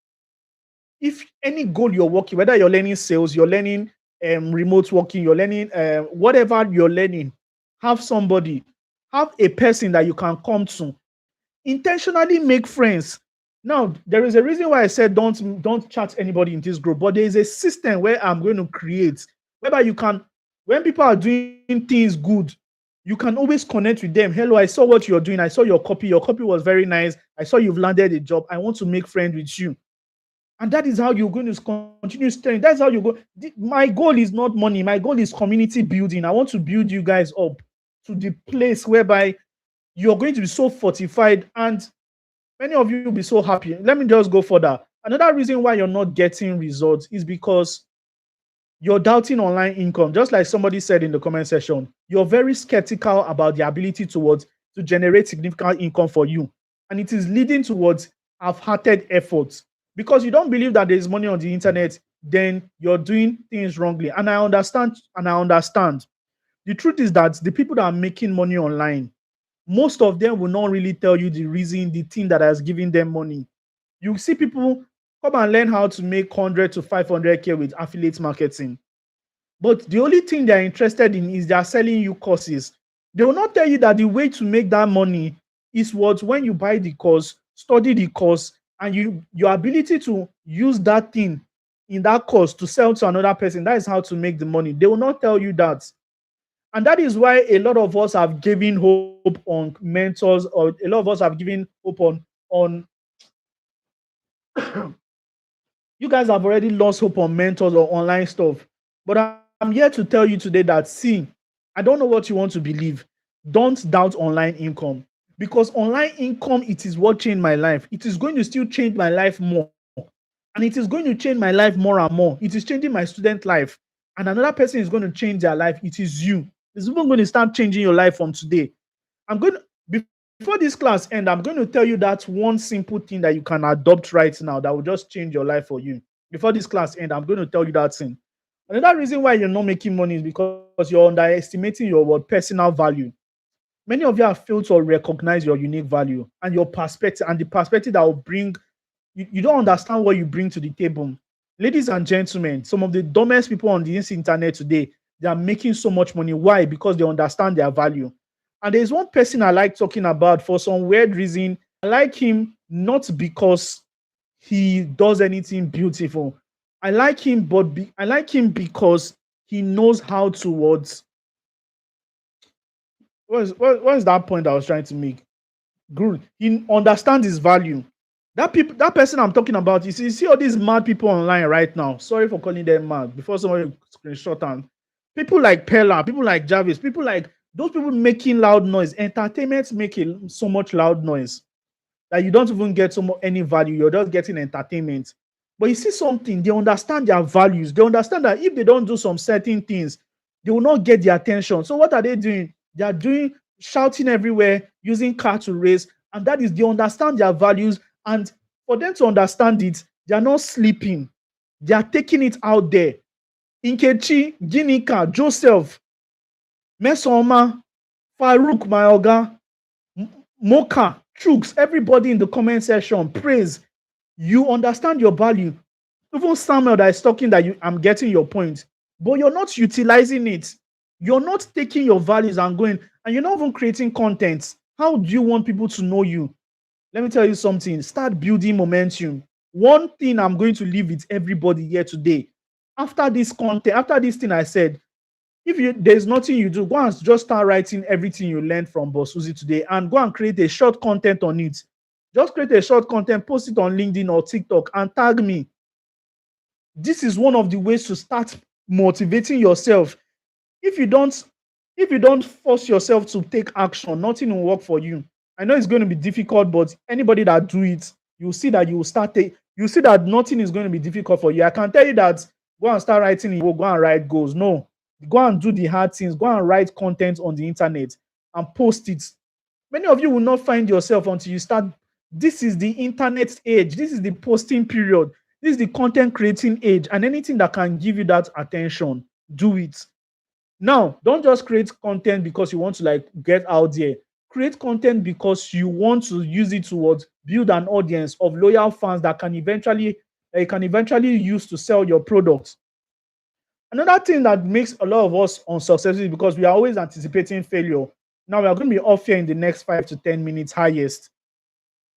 S1: If any goal you're working, whether you're learning sales, you're learning remote working, you're learning whatever you're learning, have somebody, have a person that you can come to. Intentionally make friends. Now, there is a reason why I said don't chat anybody in this group, but there is a system where I'm going to create whereby you can, when people are doing things good, you can always connect with them. Hello, I saw what you're doing. I saw your copy. Your copy was very nice. I saw you've landed a job. I want to make friends with you. And that is how you're going to continue staying. That's how you go. My goal is not money. My goal is community building. I want to build you guys up to the place whereby you're going to be so fortified and many of you will be so happy. Let me just go further. Another reason why you're not getting results is because you're doubting online income. Just like somebody said in the comment section, you're very skeptical about the ability to generate significant income for you. And it is leading towards half-hearted efforts. Because you don't believe that there's money on the internet, then you're doing things wrongly. And I understand. The truth is that the people that are making money online, most of them will not really tell you the reason, the thing that has given them money. You see people come and learn how to make 100 to 500K with affiliate marketing. But the only thing they're interested in is they're selling you courses. They will not tell you that the way to make that money is what, when you buy the course, study the course, and your ability to use that thing in that course to sell to another person, that is how to make the money. They will not tell you that. And that is why a lot of us have given hope on mentors, or a lot of us have given hope on you guys have already lost hope on mentors or online stuff. But I'm here to tell you today that, see, I don't know what you want to believe. Don't doubt online income. Because online income, it is what changed my life. It is going to still change my life more. And it is going to change my life more and more. It is changing my student life. And another person is going to change their life. It is you. It's even going to start changing your life from today. Before this class end, I'm going to tell you that one simple thing that you can adopt right now that will just change your life for you. Before this class end, I'm going to tell you that thing. Another reason why you're not making money is because you're underestimating your personal value. Many of you have failed to recognize your unique value and your perspective, and the perspective that will bring you don't understand what you bring to the table. Ladies and gentlemen, some of the dumbest people on this internet today, they are making so much money. Why? Because they understand their value. And there's one person I like talking about for some weird reason. I like him not because he does anything beautiful. I like him because he knows how to what is that point I was trying to make? Good. He understands his value. That person I'm talking about, you see all these mad people online right now. Sorry for calling them mad. Before somebody screenshot and people like Pella, people like Jarvis, people like those people making loud noise. Entertainment making so much loud noise that you don't even get any value. You're just getting entertainment. But you see something, they understand their values. They understand that if they don't do some certain things, they will not get the attention. So what are they doing? They are doing shouting everywhere, using car to race, and that is, they understand their values. And for them to understand it, they are not sleeping. They are taking it out there. Inkechi, Ginika, Joseph, Mesoma, Farouk, my oga, Mocha, Chooks, everybody in the comment section, praise. You understand your value. Even Samuel that is talking that I'm getting your point, but you're not utilizing it. You're not taking your values and going, and you're not even creating content. How do you want people to know you? Let me tell you something. Start building momentum. One thing I'm going to leave with everybody here today. After this content, after this thing I said, if there's nothing you do, go and just start writing everything you learned from Boss Suzy today and go and create a short content on it. Just create a short content, post it on LinkedIn or TikTok and tag me. This is one of the ways to start motivating yourself. If you don't force yourself to take action, nothing will work for you. I know it's going to be difficult, but anybody that do it, you'll see that you see that nothing is going to be difficult for you. I can tell you that go and start writing, go and write goals. No, go and do the hard things. Go and write content on the internet and post it. Many of you will not find yourself until you start. This is the internet age. This is the posting period. This is the content creating age, and anything that can give you that attention, do it. Now, don't just create content because you want to like get out there. Create content because you want to use it towards build an audience of loyal fans that can eventually use to sell your products. Another thing that makes a lot of us unsuccessful is because we are always anticipating failure. Now we are going to be off here in the next 5 to 10 minutes highest.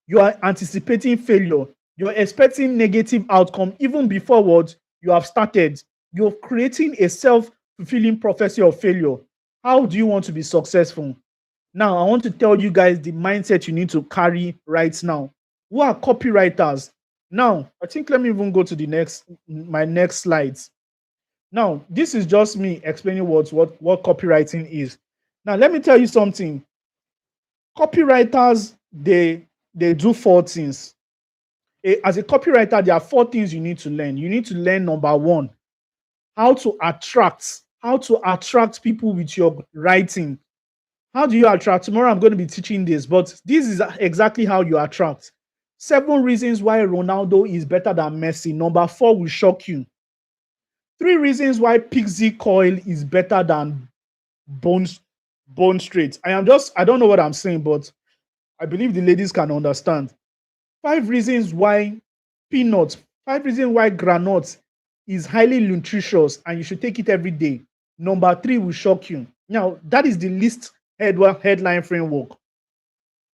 S1: You are anticipating failure. You're expecting negative outcome even before what you have started. You're creating a self-fulfilling prophecy of failure. How do you want to be successful? Now, I want to tell you guys the mindset you need to carry right now. Who are copywriters? Now, I think let me even go to the next slides. Now, this is just me explaining what copywriting is. Now, let me tell you something. Copywriters, they do four things. As a copywriter, there are four things you need to learn. You need to learn number one, how to attract people with your writing. How do you attract? Tomorrow I'm going to be teaching this, but this is exactly how you attract. 7 reasons why Ronaldo is better than Messi. Number 4 will shock you. 3 reasons why Pixie Coil is better than Bone Straight. I don't know what I'm saying, but I believe the ladies can understand. 5 reasons why peanuts, 5 reasons why granules is highly nutritious and you should take it every day. Number 3 will shock you. Now, that is the least headline framework.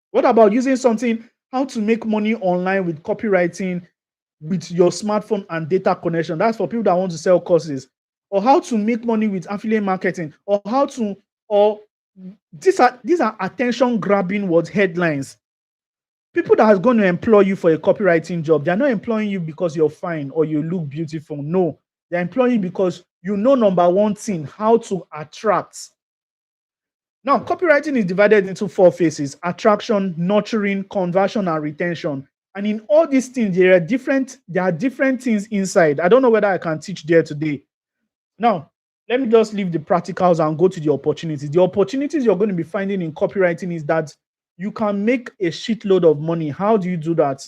S1: What about using something, how to make money online with copywriting with your smartphone and data connection? That's for people that want to sell courses. Or how to make money with affiliate marketing, or these are attention grabbing words, headlines. People that are going to employ you for a copywriting job, they're not employing you because you're fine or you look beautiful. No, they're employing you because you know number one thing, how to attract. Now, copywriting is divided into 4 phases: attraction, nurturing, conversion, and retention. And in all these things, there are different things inside. I don't know whether I can teach there today. Now, let me just leave the practicals and go to the opportunities. The opportunities you're going to be finding in copywriting is that you can make a shitload of money. How do you do that?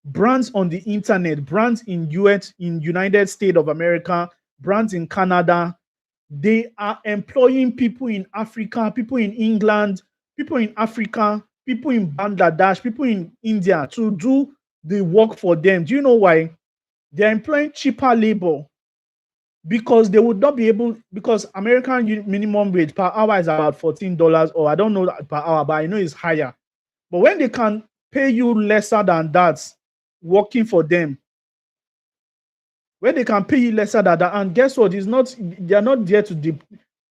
S1: Brands on the internet, brands in United States of America, brands in Canada, they are employing people in Africa, people in England, people in Africa, people in Bangladesh, people in India to do the work for them. Do you know why? They're employing cheaper labor because they would not be able, because American minimum wage per hour is about $14, or I don't know per hour, but I know it's higher. But when they can pay you lesser than that working for them, when they can pay you lesser than that, and guess what? They're not there to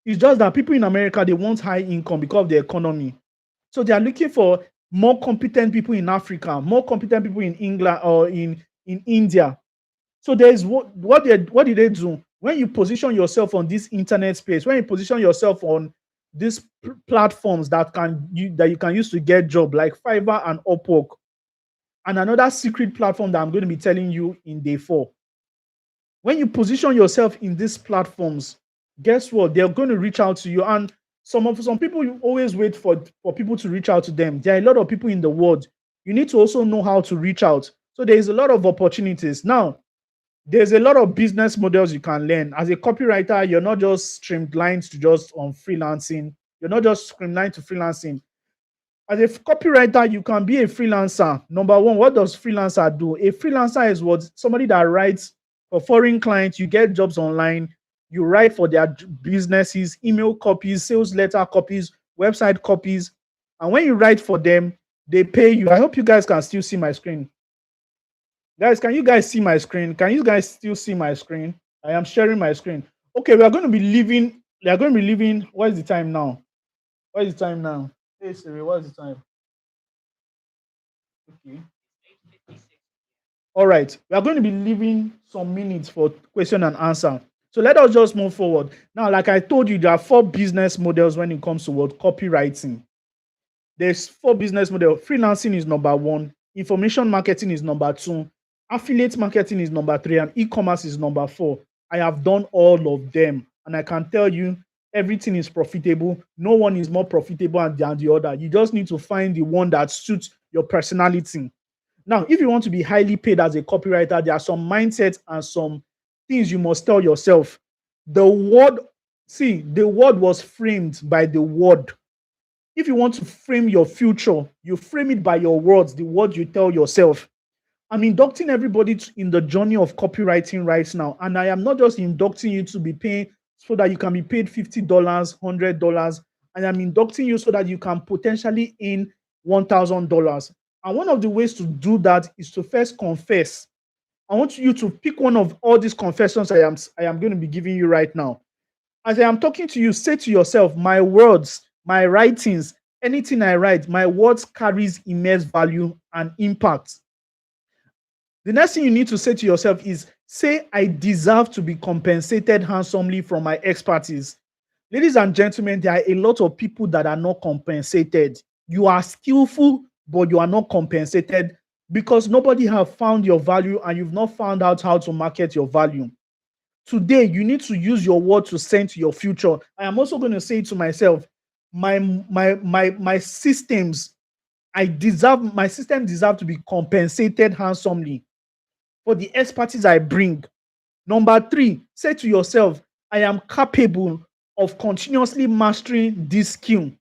S1: it's just that people in America, they want high income because of the economy. So they are looking for more competent people in Africa, more competent people in England or in India. So there's what did they do? When you position yourself on this internet space, when you position yourself on these platforms that you can use to get job, like Fiverr and Upwork, and another secret platform that I'm going to be telling you in day 4. When you position yourself in these platforms, guess what? They're going to reach out to you. And some people, you always wait for people to reach out to them. There are a lot of people in the world. You need to also know how to reach out. So there is a lot of opportunities. Now, there's a lot of business models you can learn. As a copywriter, you're not just streamlined to just on freelancing. You're not just streamlined to freelancing. As a copywriter, you can be a freelancer. Number one, what does freelancer do? A freelancer is somebody that writes for foreign clients. You get jobs online. You write for their businesses, email copies, sales letter copies, website copies. And when you write for them, they pay you. I hope you guys can still see my screen. Guys, can you guys see my screen? Can you guys still see my screen? I am sharing my screen. Okay, we are going to be leaving. What is the time now? What is the time now? Hey Siri, what is the time? Okay. All right. We are going to be leaving some minutes for question and answer. So let us just move forward. Now, like I told you, there are 4 business models when it comes to copywriting. There's 4 business models. Freelancing is number 1. Information marketing is number 2. Affiliate marketing is number 3. And e-commerce is number 4. I have done all of them. And I can tell you, everything is profitable. No one is more profitable than the other. You just need to find the one that suits your personality. Now, if you want to be highly paid as a copywriter, there are some mindsets and some things you must tell yourself. The word was framed by the word. If you want to frame your future, you frame it by your words, the word you tell yourself. I'm inducting everybody in the journey of copywriting right now. And I am not just inducting you to be paying so that you can be paid $50, $100. I am inducting you so that you can potentially earn $1,000. And one of the ways to do that is to first confess. I want you to pick one of all these confessions I am going to be giving you right now. As I am talking to you, say to yourself, my words, my writings, anything I write, my words carries immense value and impact. The next thing you need to say to yourself is, say, I deserve to be compensated handsomely for my expertise. Ladies and gentlemen, there are a lot of people that are not compensated. You are skillful, but you are not compensated because nobody have found your value and you've not found out how to market your value. Today, you need to use your word to send to your future. I am also going to say to myself, my systems, my system deserve to be compensated handsomely for the expertise I bring. Number 3, say to yourself, I am capable of continuously mastering this skill.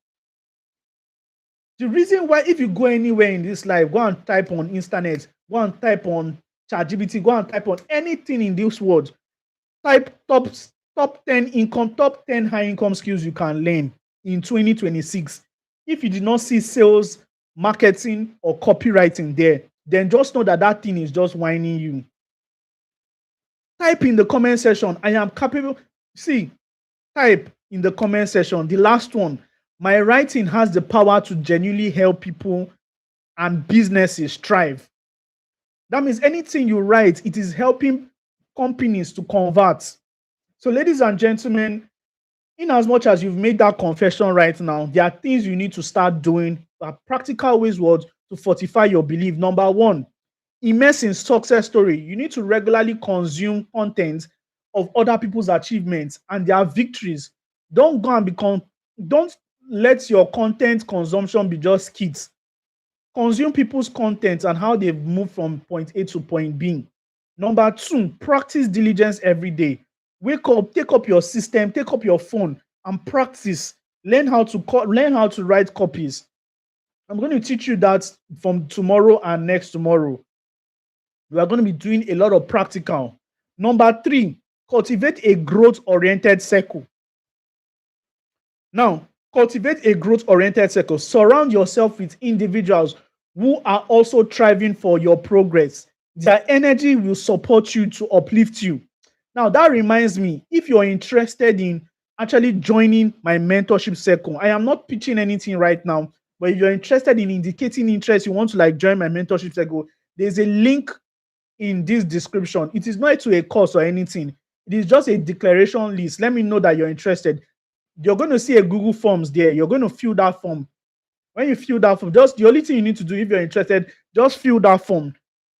S1: The reason why, if you go anywhere in this life, go and type on internet, go and type on ChatGPT, go and type on anything in this world, type top 10 income, top 10 high income skills you can learn in 2026. If you did not see sales, marketing, or copywriting there, then just know that that thing is just whining you. Type in the comment section, I am capable. See, type in the comment section, the last one, my writing has the power to genuinely help people and businesses thrive. That means anything you write, it is helping companies to convert. So, ladies and gentlemen, in as much as you've made that confession right now, there are things you need to start doing, practical ways to fortify your belief. Number 1, immerse in success story. You need to regularly consume content of other people's achievements and their victories. Don't let your content consumption be just skits. Consume people's content and how they've moved from point A to point B. Number 2, practice diligence every day. Wake up, take up your system, take up your phone and practice. Learn how to write copies. I'm going to teach you that from tomorrow and next tomorrow. We are going to be doing a lot of practical. Number 3, cultivate a growth-oriented circle. Now, cultivate a growth-oriented circle. Surround yourself with individuals who are also thriving for your progress. Their energy will support you to uplift you. Now, that reminds me, if you're interested in actually joining my mentorship circle, I am not pitching anything right now, but if you're interested in indicating interest, you want to join my mentorship circle, there's a link in this description. It is not to a course or anything. It is just a declaration list. Let me know that you're interested. You're going to see a Google Forms there. You're going to fill that form. When you fill that form, just the only thing you need to do if you're interested, just fill that form.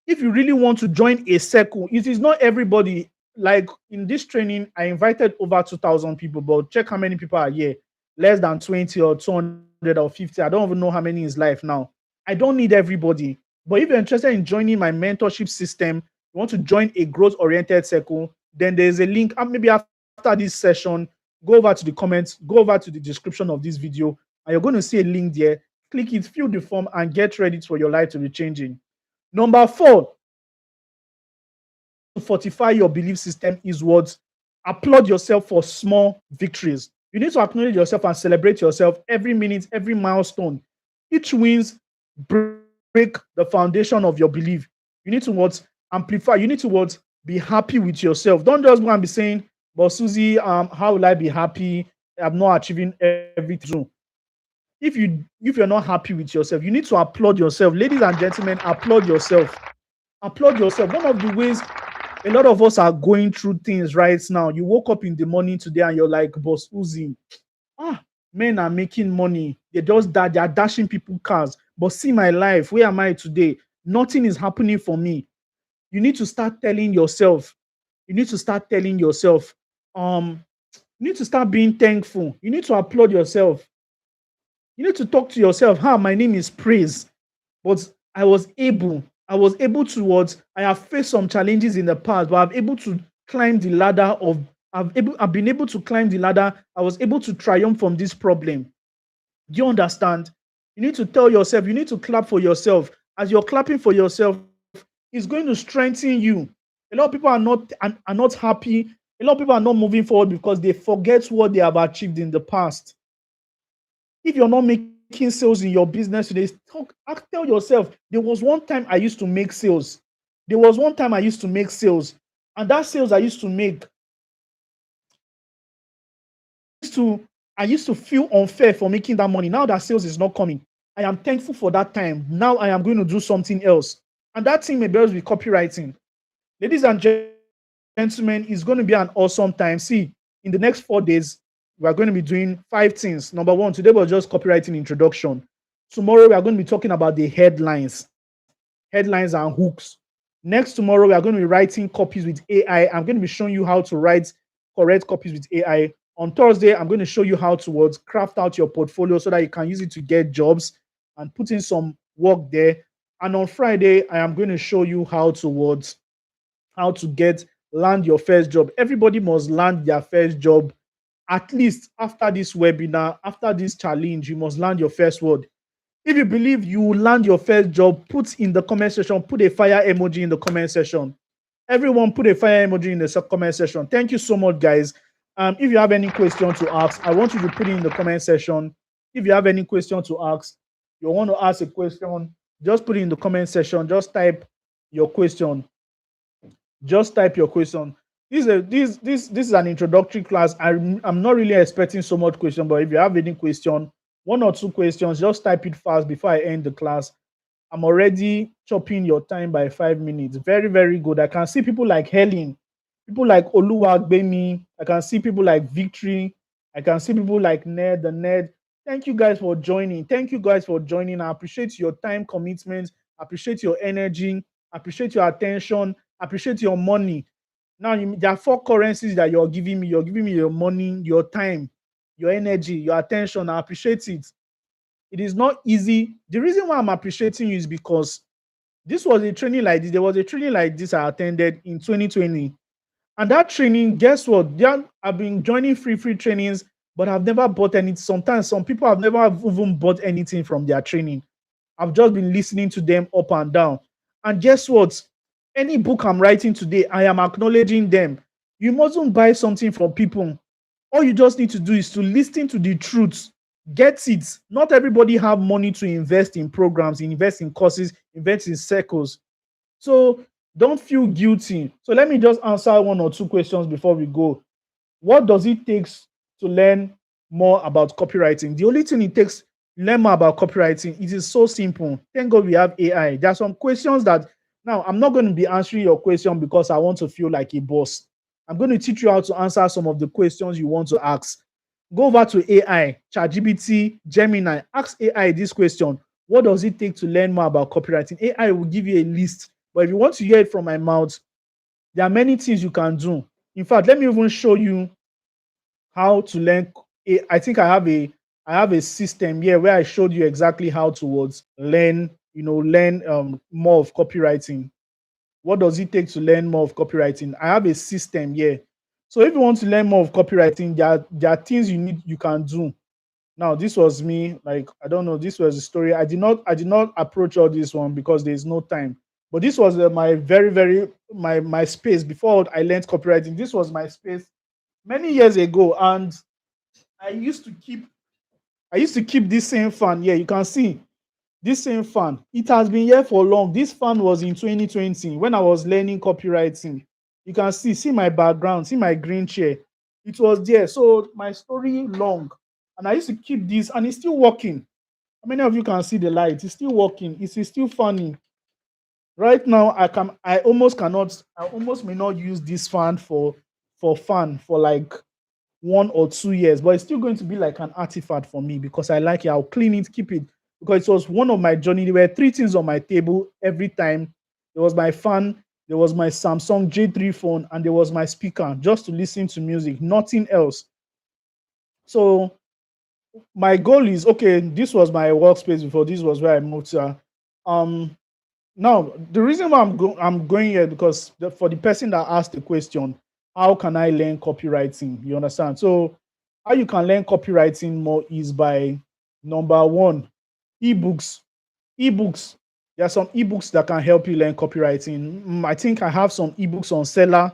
S1: If you really want to join a circle, it is not everybody. Like in this training, I invited over 2,000 people, but check how many people are here. Less than 20 or 200 or 50. I don't even know how many is live now. I don't need everybody. But if you're interested in joining my mentorship system, you want to join a growth-oriented circle, then there's a link. Maybe after this session, go over to the comments, go over to the description of this video, and you're going to see a link there. Click it, fill the form, and get ready for your life to be changing. Number 4, to fortify your belief system is what? Applaud yourself for small victories. You need to acknowledge yourself and celebrate yourself every minute, every milestone. Each wins break the foundation of your belief. You need to what? Amplify. You need to what? Be happy with yourself. Don't just go and be saying, but Susie, how will I be happy? I'm not achieving everything. If you're not happy with yourself, you need to applaud yourself. Ladies and gentlemen, applaud yourself. Applaud yourself. One of the ways a lot of us are going through things right now. You woke up in the morning today and you're like, Boss Uzi, men are making money. They are dashing people cars. But see my life. Where am I today? Nothing is happening for me. You need to start telling yourself. You need to start telling yourself. You need to start being thankful. You need to applaud yourself. You need to talk to yourself. My name is Praise, but I was able to I have faced some challenges in the past, but I've able to climb the ladder of I've been able to climb the ladder. I was able to triumph from this problem. Do you understand? You need to tell yourself, you need to clap for yourself. As you're clapping for yourself, It's going to strengthen you. A lot of people are not happy. A lot of people are not moving forward because they forget what they have achieved in the past. If you're not making sales in your business today, tell yourself, there was one time I used to make sales. There was one time I used to make sales. And that sales I used to make to I used to feel unfair for making that money. Now that sales is not coming, I am thankful for that time. Now I am going to do something else. And that thing may be with copywriting. Ladies and gentlemen, it's going to be an awesome time. See, in the next 4 days, we are going to be doing 5 things. Number one, today was just copywriting introduction. Tomorrow, we are going to be talking about the headlines and hooks. Next tomorrow, we are going to be writing copies with AI. I'm going to be showing you how to write correct copies with AI. On Thursday, I'm going to show you how to craft out your portfolio so that you can use it to get jobs and put in some work there. And on Friday, I am going to show you how to land your first job. Everybody must land their first job at least after this webinar, after this challenge. You must land your first word. If you believe you will land your first job, put in the comment section, put a fire emoji in the comment section. Everyone put a fire emoji in the comment section. Thank you so much, guys. If you have any question to ask, I want you to put it in the comment section. If you have any question to ask, you want to ask a question, just put it in the comment section. Just type your question. Just type your question. This is an introductory class. I'm not really expecting so much question, but if you have any question, 1 or 2 questions, just type it fast before I end the class. I'm already chopping your time by 5 minutes. Very, very good. I can see people like Helen, people like Oluwagbemi. I can see people like Victory. I can see people like Ned, the Ned. Thank you guys for joining. Thank you guys for joining. I appreciate your time commitment. I appreciate your energy. I appreciate your attention. I appreciate your money. Now, there are 4 currencies that you're giving me. You're giving me your money, your time, your energy, your attention. I appreciate it. It is not easy. The reason why I'm appreciating you is because this was a training like this. There was a training like this I attended in 2020. And that training, guess what? I've been joining free trainings, but I've never bought any. Sometimes some people have never even bought anything from their training. I've just been listening to them up and down. And guess what? Any book I'm writing today, I am acknowledging them. You mustn't buy something from people. All you just need to do is to listen to the truth. Get it. Not everybody have money to invest in programs, invest in courses, invest in circles. So don't feel guilty. So let me just answer 1 or 2 questions before we go. What does it take to learn more about copywriting? The only thing it takes to learn more about copywriting, it is so simple. Thank God we have AI. There are some questions that now I'm not going to be answering your question because I want to feel like a boss. I'm going to teach you how to answer some of the questions you want to ask. Go over to AI, ChatGPT, Gemini, ask AI this question. What does it take to learn more about copywriting? AI will give you a list. But if you want to hear it from my mouth, there are many things you can do. In fact, let me even show you how to learn. I think I have a system here where I showed you exactly how to learn, more of copywriting. What does it take to learn more of copywriting? I have a system here. So if you want to learn more of copywriting, there are things you can do. Now, this was me, like, I don't know, this was a story. I did not approach all this one because there's no time. But this was my my space before I learned copywriting. This was my space many years ago, and I used to keep this same fan. Yeah, you can see this same fan. It has been here for long. This fan was in 2020 when I was learning copywriting. You can see my background, see my green chair. It was there. So my story long. And I used to keep this, and it's still working. How many of you can see the light? It's still working. It's still funny. Right now, I almost may not use this fan for fun for like 1 or 2 years, but it's still going to be like an artifact for me because I like it. I'll clean it, keep it, because it was one of my journey. There were 3 things on my table every time. There was my fan, there was my Samsung J3 phone, and there was my speaker just to listen to music, nothing else. So my goal is, okay, this was my workspace before. This was where I moved to. Now, the reason why I'm going here because for the person that asked the question, how can I learn copywriting? You understand? So, how you can learn copywriting more is by number one, ebooks. Ebooks. There are some ebooks that can help you learn copywriting. I think I have some ebooks on Seller.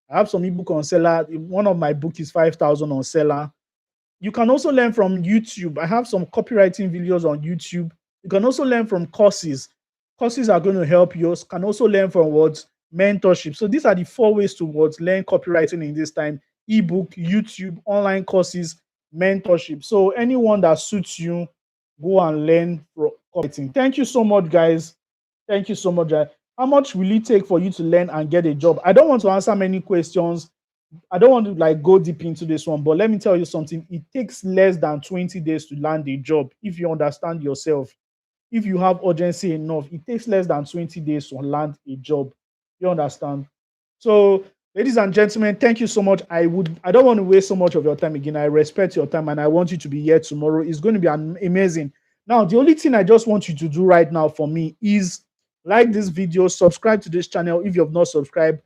S1: I have some ebook on Seller. One of my book is 5,000 on Seller. You can also learn from YouTube. I have some copywriting videos on YouTube. You can also learn from courses. Courses are going to help you. You can also learn from what mentorship. So these are the 4 ways to what learn copywriting in this time: ebook, YouTube, online courses, mentorship. So anyone that suits you, go and learn from copywriting. Thank you so much, guys. Thank you so much. How much will it take for you to learn and get a job? I don't want to answer many questions. I don't want to like go deep into this one, but let me tell you something. It takes less than 20 days to land a job if you understand yourself. If you have urgency enough, it takes less than 20 days to land a job. You understand? So, ladies and gentlemen, thank you so much. I don't want to waste so much of your time again. I respect your time and I want you to be here tomorrow. It's going to be amazing. Now, the only thing I just want you to do right now for me is like this video, subscribe to this channel if you have not subscribed.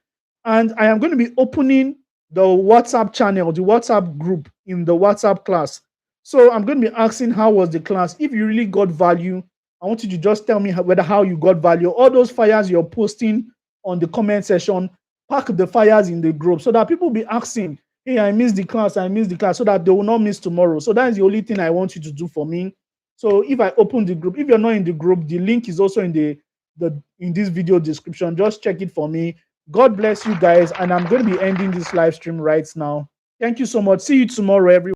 S1: And I am going to be opening the WhatsApp channel, the WhatsApp group in the WhatsApp class. So I'm going to be asking how was the class. If you really got value, I want you to just tell me how you got value. All those fires you're posting on the comment section, pack the fires in the group so that people will be asking, hey, I missed the class, so that they will not miss tomorrow. So that is the only thing I want you to do for me. So if I open the group, if you're not in the group, the link is also in in this video description. Just check it for me. God bless you guys, and I'm going to be ending this live stream right now. Thank you so much. See you tomorrow, everyone.